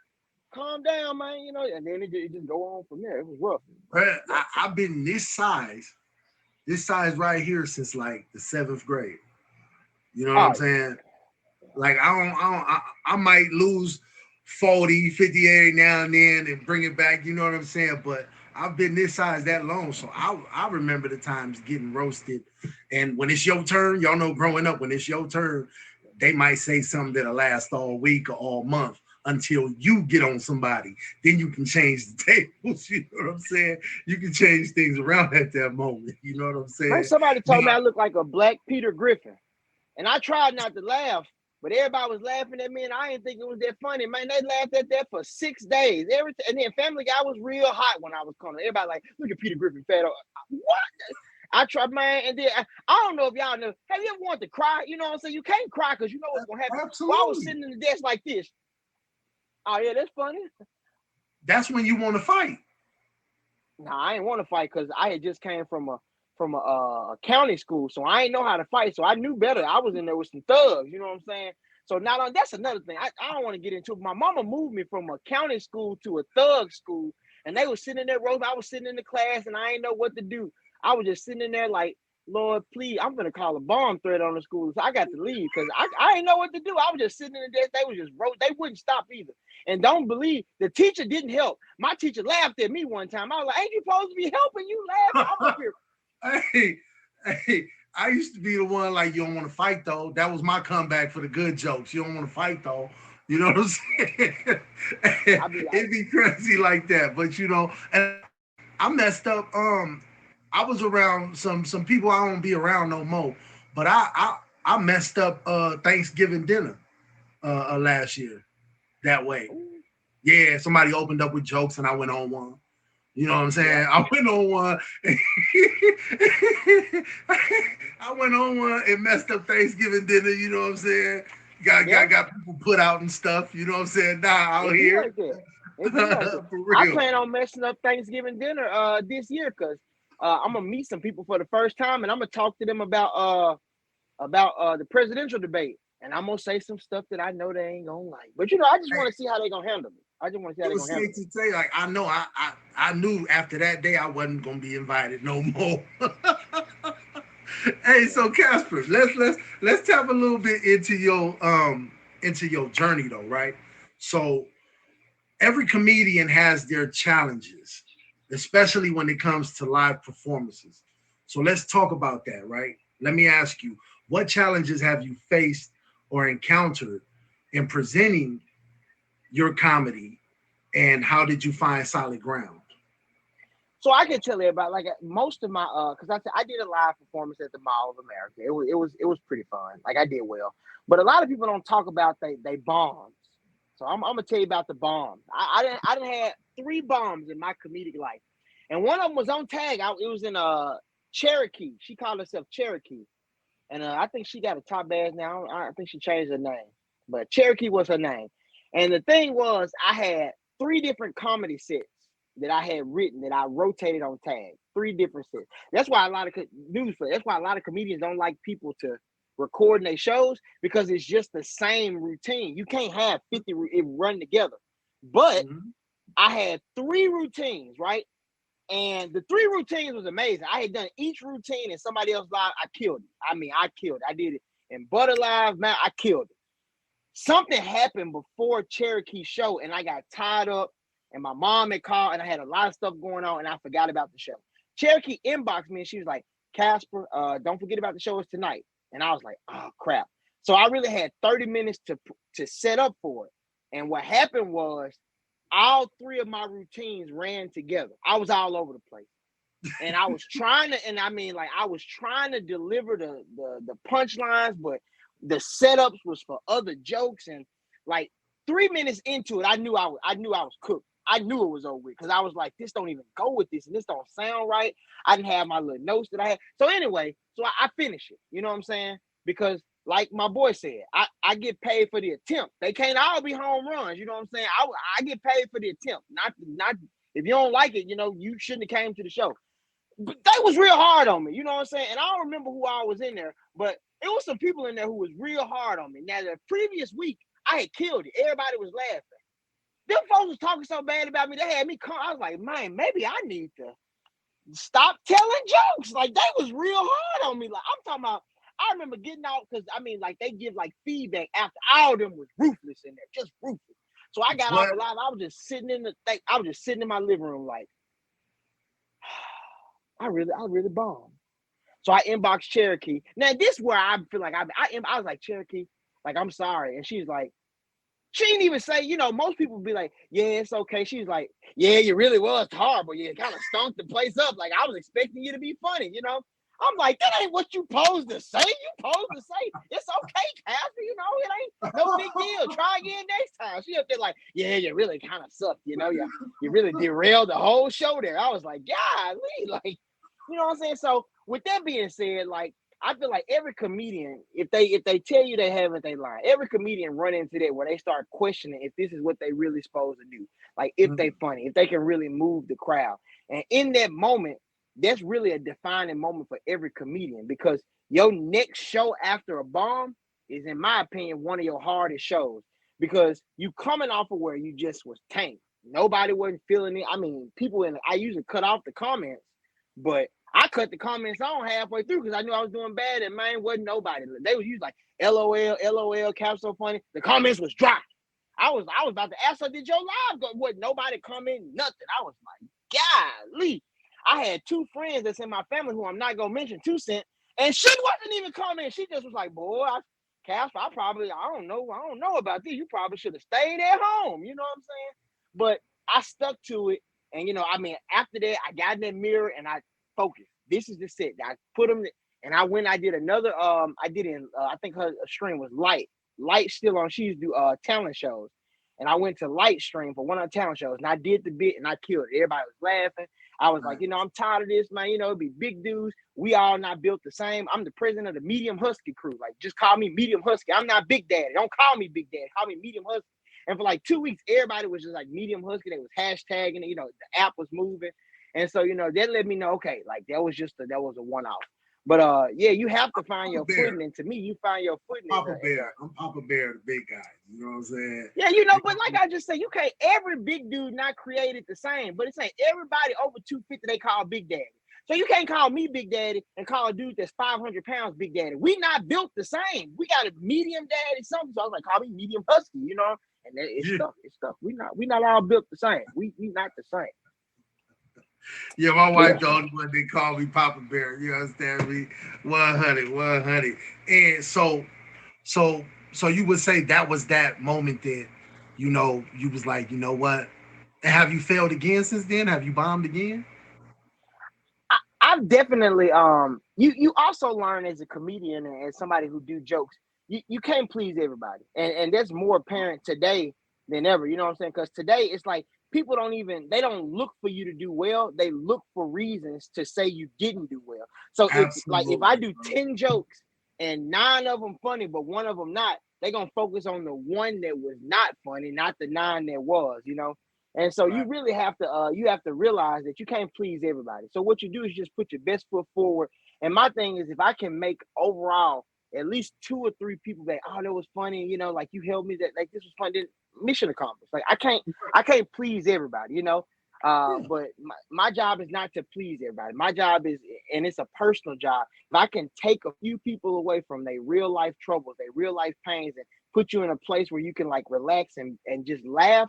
calm down, man. You know, and then it just go on from there. It was rough. Man, I've been this size right here since like the 7th grade. You know what I'm saying? Like I might lose 40, 58 now and then and bring it back. You know what I'm saying? But I've been this size that long, so I remember the times getting roasted. And when it's your turn, y'all know growing up, when it's your turn, they might say something that'll last all week or all month until you get on somebody. Then you can change the tables. You know what I'm saying? You can change things around at that moment. You know what I'm saying? Man, somebody told me I look like a black Peter Griffin. And I tried not to laugh, but everybody was laughing at me, and I didn't think it was that funny. Man, they laughed at that for 6 days. And then Family Guy was real hot when I was coming. Everybody like, look at Peter Griffin fat. What? I tried, man, and then I don't know if y'all know. Have you ever wanted to cry? You know what I'm saying? You can't cry because you know what's gonna happen. Absolutely. Well, I was sitting in the desk like this. Oh yeah, that's funny. That's when you want to fight. Nah, I didn't want to fight because I had just came from a county school, so I ain't know how to fight. So I knew better. I was in there with some thugs. You know what I'm saying? So now that's another thing. I don't want to get into it. My mama moved me from a county school to a thug school, and they were sitting in there room. I was sitting in the class, and I ain't know what to do. I was just sitting in there like, Lord, please, I'm gonna call a bomb threat on the school. So I got to leave because I didn't know what to do. I was just sitting in the desk. They was just they wouldn't stop either. And don't believe the teacher didn't help. My teacher laughed at me one time. I was like, ain't you supposed to be helping? You laughing? I'm up here. Hey, I used to be the one like, you don't want to fight though. That was my comeback for the good jokes. You don't want to fight though. You know what I'm saying? It'd be crazy like that. But you know, and I messed up. I was around some people I don't be around no more. But I messed up Thanksgiving dinner last year that way. Yeah, somebody opened up with jokes and I went on one. You know what I'm saying? I went on one. I went on one and messed up Thanksgiving dinner. You know what I'm saying? Got people put out and stuff. You know what I'm saying? Out here. Like that. Like that. I plan on messing up Thanksgiving dinner this year because I'm gonna meet some people for the first time and I'm gonna talk to them about the presidential debate. And I'm gonna say some stuff that I know they ain't gonna like. But you know, I just want to see how they gonna handle me. I just want to see how they gonna handle me. Say, like, I know I knew after that day I wasn't gonna be invited no more. Hey, so Casper, let's tap a little bit into your journey though, right? So every comedian has their challenges, especially when it comes to live performances. So let's talk about that, right? Let me ask you, what challenges have you faced or encountered in presenting your comedy, and how did you find solid ground? So I can tell everybody, like most of my because I did a live performance at the Mall of America. It was pretty fun. Like I did well, but a lot of people don't talk about they bombs. So I'm gonna tell you about the bombs. I didn't have 3 bombs in my comedic life, and one of them was on tag. It was in Cherokee. She called herself Cherokee, and I think she got a top ass now. I think she changed her name, but Cherokee was her name. And the thing was, I had 3 different comedy sets that I had written that I rotated on tag. 3 different sets. That's why a lot of that's why a lot of comedians don't like people to record their shows, because it's just the same routine. You can't have 50 it run together. But I had 3 routines, right? And the 3 routines was amazing. I had done each routine in somebody else's live. I killed it. I mean, I killed it. I did it in Butter Live, man. I killed it. Something happened before Cherokee's show, and I got tied up, and my mom had called, and I had a lot of stuff going on, and I forgot about the show. Cherokee inboxed me, and she was like, Casper, don't forget about the show. It's tonight. And I was like, oh, crap. So I really had 30 minutes to set up for it. And what happened was, all 3 of my routines ran together. I was all over the place. And I was trying to, and I mean, like, I was trying to deliver the punchlines, but the setups was for other jokes. And like 3 minutes into it, I knew I was cooked. I knew it was over with, because I was like, this don't even go with this, and this don't sound right. I didn't have my little notes that I had. So anyway, I finished it. You know what I'm saying? Because like my boy said, I get paid for the attempt. They can't all be home runs. You know what I'm saying? I get paid for the attempt. Not if you don't like it, you shouldn't have came to the show. But they was real hard on me. You know what I'm saying? And I don't remember who I was in there, but it was some people in there who was real hard on me. Now, the previous week, I had killed it. Everybody was laughing. Them folks was talking so bad about me, they had me come. I was like, man, maybe I need to stop telling jokes. Like, they was real hard on me. Like, I'm talking about, I remember getting out, because I mean, like, they give like feedback after. All of them was ruthless in there, just ruthless. So I got off live. I was just sitting in my living room, like, I really bombed. So I inboxed Cherokee. Now this is where I feel like I was like, Cherokee, like, I'm sorry. And she's like, she didn't even say, most people be like, yeah, it's okay. She's like, yeah, you really was horrible. You kind of stunk the place up. Like, I was expecting you to be funny, I'm like, that ain't what you supposed to say. You supposed to say, it's okay, Casper, it ain't no big deal. Try again next time. She up there like, yeah, you really kind of sucked, you really derailed the whole show there. I was like, golly, like, you know what I'm saying? So with that being said, like, I feel like every comedian, if they tell you they haven't, they lie. Every comedian run into that where they start questioning if this is what they really supposed to do. Like, if they funny, if they can really move the crowd. And in that moment, that's really a defining moment for every comedian, because your next show after a bomb is, in my opinion, one of your hardest shows, because you coming off of where you just was tanked. Nobody wasn't feeling it. I mean, I usually cut off the comments, but I cut the comments on halfway through because I knew I was doing bad, and man, wasn't nobody. They was using like LOL, Cap so funny. The comments was dry. I was about to ask her, did your live go? Wasn't nobody comment, nothing. I was like, golly. I had 2 friends that's in my family who I'm not gonna mention, 2 cent, and she wasn't even commenting. She just was like, boy, Casper, I don't know about this. You probably should have stayed at home. You know what I'm saying? But I stuck to it. And, after that, I got in that mirror and I focused. This is the set. I put them, and I did another, I think her stream was Light. Light still on, she used to do talent shows. And I went to Light stream for one of the talent shows, and I did the bit, and I killed it. Everybody was laughing. I was like, I'm tired of this, man. It'd be big dudes. We all not built the same. I'm the president of the Medium Husky crew. Like, just call me Medium Husky. I'm not Big Daddy. Don't call me Big Daddy. Call me Medium Husky. And for like 2 weeks, everybody was just like Medium Husky. They was hashtagging it. The app was moving. And so, that let me know, okay, like that was a one-off. But yeah, you have to find your footing. And to me, you find your footing. Papa Bear. I'm Papa Bear, the big guy. You know what I'm saying? Yeah, but like I just said, you can't, every big dude not created the same. But it's saying everybody over 250 they call Big Daddy. So you can't call me Big Daddy and call a dude that's 500 pounds Big Daddy. We not built the same. We got a medium daddy, something. So I was like, call me Medium Husky, And it's stuff. We not all built the same. We not the same. Yeah, my wife the only one that called me Papa Bear. You understand me? 100, 100. And so so you would say that was that moment that, you was like, you know what? And have you failed again since then? Have you bombed again? I've definitely you also learn as a comedian and as somebody who do jokes, you can't please everybody. And that's more apparent today than ever. You know what I'm saying? Because today it's like people they don't look for you to do well. They look for reasons to say you didn't do well. So if I Absolutely, do bro. 10 jokes and 9 of them funny, but one of them not, they're gonna focus on the one that was not funny, not the 9 that was, you know. And so you Right. really have to realize that you can't please everybody. So what you do is just put your best foot forward. And my thing is, if I can make overall at least 2 or 3 people that, oh, that was funny, you know, like you helped me, that like this was fun, then mission accomplished. Like I can't please everybody, you know. Yeah. But my job is not to please everybody. My job is, and it's a personal job. If I can take a few people away from their real life troubles, their real life pains, and put you in a place where you can like relax and just laugh,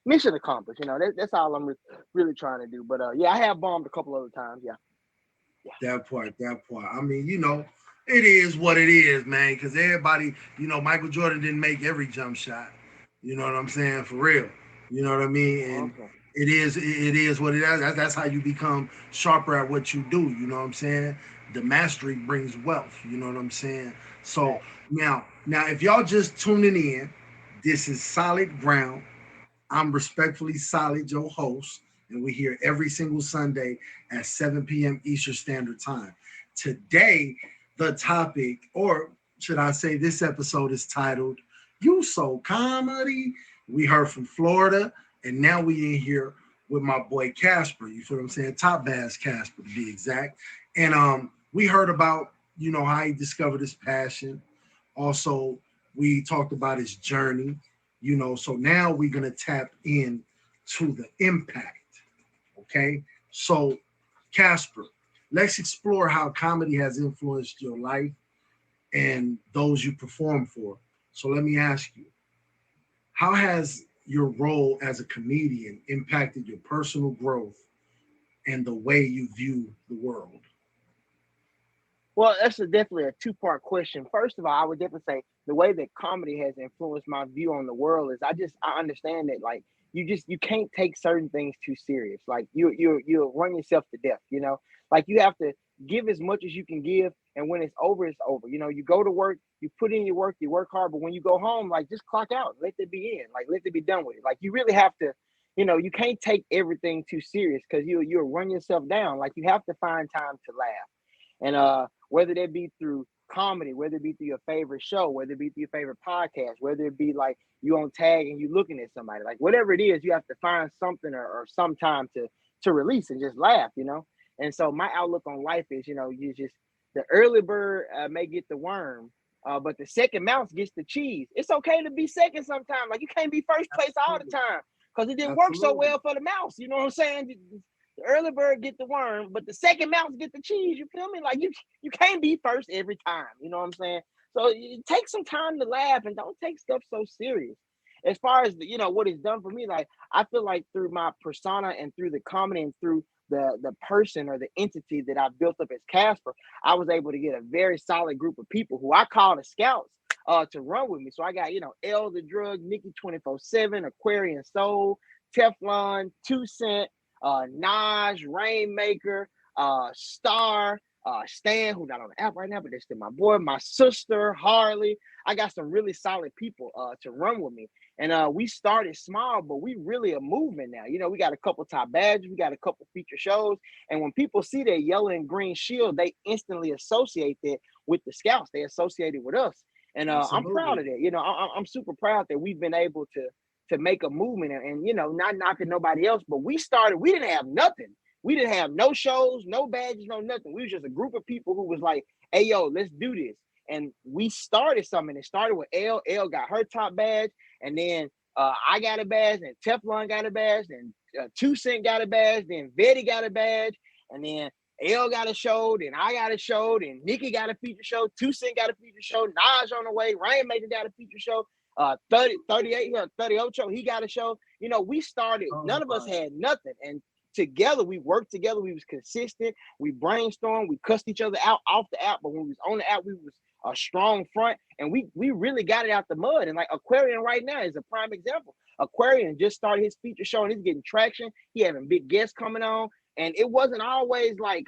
mission accomplished. You know, that's all I'm really trying to do. But yeah, I have bombed a couple other times. Yeah, yeah. That part. I mean, it is what it is, man. Because everybody, Michael Jordan didn't make every jump shot. You know what I'm saying? For real. You know what I mean? And Okay. it is what it is. That's how you become sharper at what you do. You know what I'm saying? The mastery brings wealth. You know what I'm saying? So Right. now, if y'all just tuning in, this is solid ground. I'm respectfully Solid, your host, and we're here every single Sunday at 7 p.m. Eastern Standard Time. Today, the topic, or should I say, this episode is titled "You So Comedy." We heard from Florida, and now we in here with my boy Casper. You feel what I'm saying? Top Bass Casper to be exact. And we heard about how he discovered his passion. Also, we talked about his journey. So now we're gonna tap in to the impact. Okay. So, Casper, let's explore how comedy has influenced your life and those you perform for. So let me ask you, how has your role as a comedian impacted your personal growth and the way you view the world? Well, that's definitely a two-part question. First of all, I would definitely say the way that comedy has influenced my view on the world is I understand that like you can't take certain things too serious. Like you run yourself to death. You know, like you have to give as much as you can give, and when it's over, it's over. You know, you go to work, you put in your work, you work hard, but when you go home, like just clock out, let it be in, like let it be done with it. Like you really have to. You know, you can't take everything too serious because you'll run yourself down. Like you have to find time to laugh. And whether that be through comedy, whether it be through your favorite show, whether it be through your favorite podcast, whether it be like you on tag and you looking at somebody, like whatever it is, you have to find something or some time to release and just laugh, you know. And so my outlook on life is, you know, you just the early bird may get the worm, but the second mouse gets the cheese. It's okay to be second sometimes. Like you can't be first place all the Absolutely. time because it didn't work so Absolutely. well for the mouse. You know what I'm saying? The early bird get the worm, but the second mouse get the cheese. You feel me? Like you can't be first every time. You know what I'm saying? So you take some time to laugh and don't take stuff so serious. As far as what it's done for me, like I feel like through my persona and through the comedy and through the person or the entity that I built up as Casper, I was able to get a very solid group of people who I call the scouts to run with me. So I got L the Drug, Nikki 24/7, Aquarian Soul, Teflon, 2 Cent, Naj, Rainmaker, Star, Stan, who's not on the app right now, but they're still my boy, my sister, Harley. I got some really solid people to run with me. And we started small, but we really are moving now. You know, we got a couple top badges, we got a couple feature shows. And when people see that yellow and green shield, they instantly associate that with the scouts. They associate it with us. And I'm proud Absolutely. of that. You know, I'm super proud that we've been able to make a movement and not knocking nobody else, but we didn't have nothing. We didn't have no shows, no badges, no nothing. We was just a group of people who was like, hey yo, let's do this. And we started something. It started with L got her top badge, and then I got a badge, and Teflon got a badge, and 2 Cent got a badge, then Betty got a badge, and then L got a show, then I got a show, then Nikki got a feature show, 2 Cent got a feature show, Naj on the way, Rainmaker got a feature show, 38, 38 show, he got a show. You know, we started, Oh, none of us my. had nothing. And together, we worked together, we was consistent, we brainstormed, we cussed each other out off the app, but when we was on the app, we was a strong front, and we really got it out the mud. And like Aquarian right now is a prime example. Aquarian just started his feature show and he's getting traction. He having big guests coming on, and it wasn't always like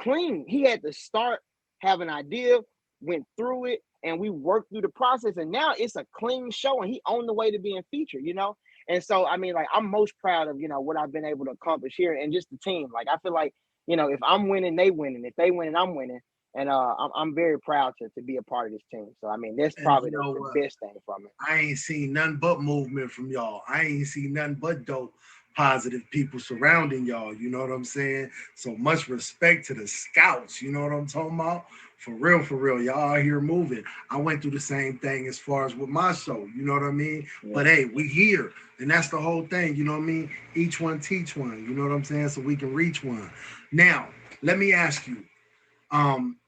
clean. He had to start, have an idea, went through it, and we worked through the process, and now it's a clean show, and he on the way to being featured, you know. And so I mean, like, I'm most proud of, you know, what I've been able to accomplish here, and just the team. Like, I feel like, you know, if I'm winning, they winning. If they winning, I'm winning. And I'm very proud to be a part of this team. So I mean, that's probably the best thing from it. I ain't seen nothing but movement from y'all. I ain't seen nothing but dope, positive people surrounding y'all. You know what I'm saying? So much respect to the scouts. You know what I'm talking about? For real, y'all out here moving. I went through the same thing as far as with my show. You know what I mean? Yeah. But hey, we here, and that's the whole thing. You know what I mean? Each one teach one. You know what I'm saying? So we can reach one. Now, let me ask you.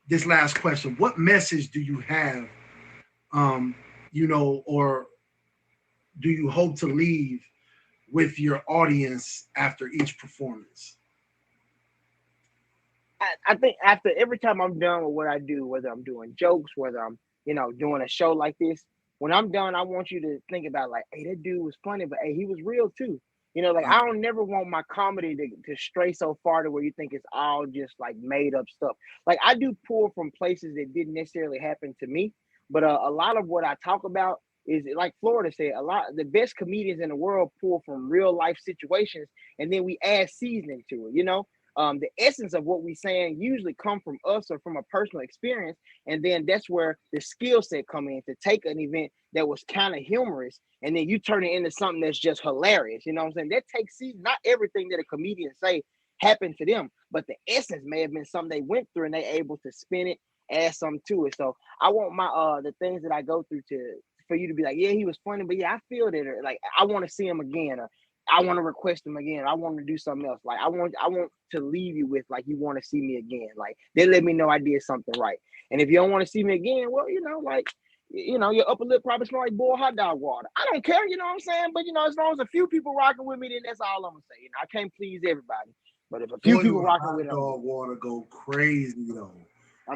This last question, what message do you have, you know, or do you hope to leave with your audience after each performance? I think after every time I'm done with what I do, whether I'm doing jokes, whether I'm, you know, doing a show like this, when I'm done, I want you to think about like, hey, that dude was funny, but hey, he was real too. You know, like, I don't never want my comedy to stray so far to where you think it's all just like made up stuff. Like, I do pull from places that didn't necessarily happen to me, but a lot of what I talk about is, like Florida said, the best comedians in the world pull from real life situations, and then we add seasoning to it, you know? The essence of what we're saying usually come from us or from a personal experience, and then that's where the skill set come in, to take an event that was kind of humorous and then you turn it into something that's just hilarious. You know what I'm saying? That takes season. Not everything that a comedian say happened to them, but the essence may have been something they went through and they able to spin it, add something to it. So I want my the things that I go through for you to be like, yeah, he was funny, but yeah, I feel that, or like, I want to see him again, or I want to request him again. I want to do something else. Like, I want to leave you with, like, you want to see me again. Like, they let me know I did something right. And if you don't want to see me again, well, you know, like, you know, your upper lip probably smell like boiled hot dog water. I don't care, you know what I'm saying? But, you know, as long as a few people rocking with me, then that's all I'm gonna say. You know, I can't please everybody, but if a few people rocking with hot dog water go crazy though.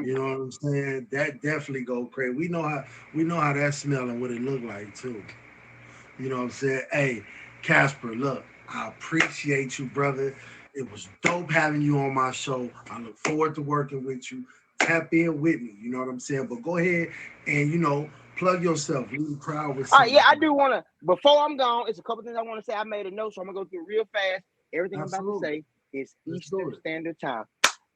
You know what I'm saying? That definitely go crazy. We know how that smell and what it look like too. You know what I'm saying? Hey, Casper, look, I appreciate you, brother. It was dope having you on my show. I look forward to working with you. Tap in with me, you know what I'm saying? But go ahead and, you know, plug yourself. Leave the crowd with something. Yeah, I do want to, before I'm gone, it's a couple things I want to say. I made a note, so I'm going to go through real fast. Everything I'm about to say is Eastern Standard Time.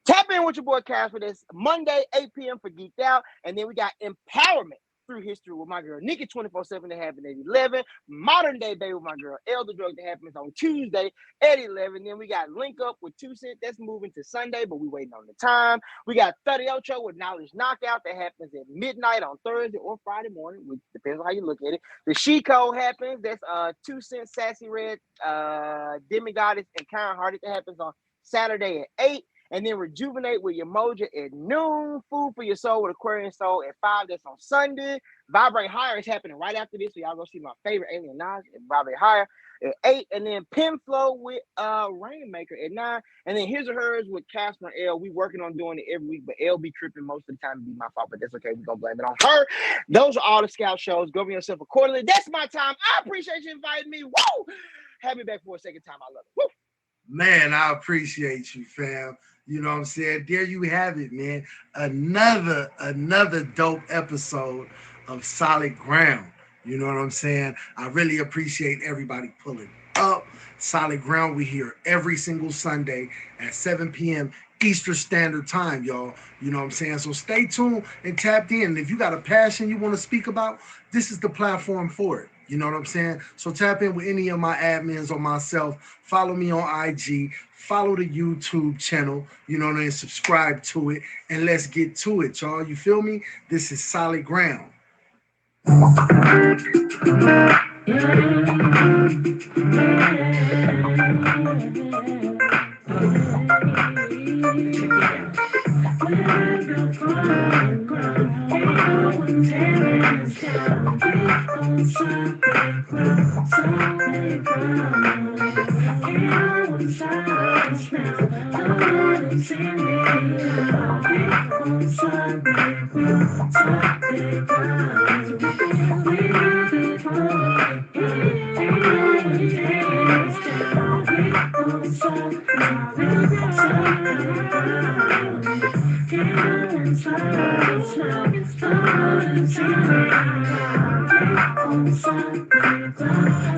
Tap in with your boy Casper. This Monday, 8 p.m. for Geeked Out. And then we got Empowerment Through History with my girl Nikki 24/7 that happened at 11. Modern Day Baby with my girl Elder Drug that happens on Tuesday at 11. Then we got Link Up with 2 Cent. That's moving to Sunday, but we waiting on the time. We got 38 with Knowledge Knockout that happens at midnight on Thursday or Friday morning, which depends on how you look at it. The She Code happens. That's 2 Cent, Sassy Red, Demigoddess, and Kind Hearted that happens on Saturday at 8. And then Rejuvenate with your Moja at noon. Food for Your Soul with Aquarian Soul at 5. That's on Sunday. Vibrate Higher is happening right after this. So y'all go see my favorite Alien Nas at Vibrate Higher at 8. And then Pen Flow with Rainmaker at 9. And then His or Hers with Casper and L. We working on doing it every week, but L be tripping most of the time. It'd be my fault, but that's okay. We're going to blame it on her. Those are all the Scout shows. Govern yourself accordingly. That's my time. I appreciate you inviting me. Woo! Have me back for a second time. I love it. Woo! Man, I appreciate you, fam. You know what I'm saying? There you have it, man. Another dope episode of Solid Ground. You know what I'm saying? I really appreciate everybody pulling up. Solid Ground, we here every single Sunday at 7 p.m. Eastern Standard Time, y'all. You know what I'm saying? So stay tuned and tapped in. If you got a passion you want to speak about, this is the platform for it. You know what I'm saying? So tap in with any of my admins or myself. Follow me on IG. Follow the YouTube channel. You know what I mean? Subscribe to it. And let's get to it, y'all. You feel me? This is Solid Ground. It's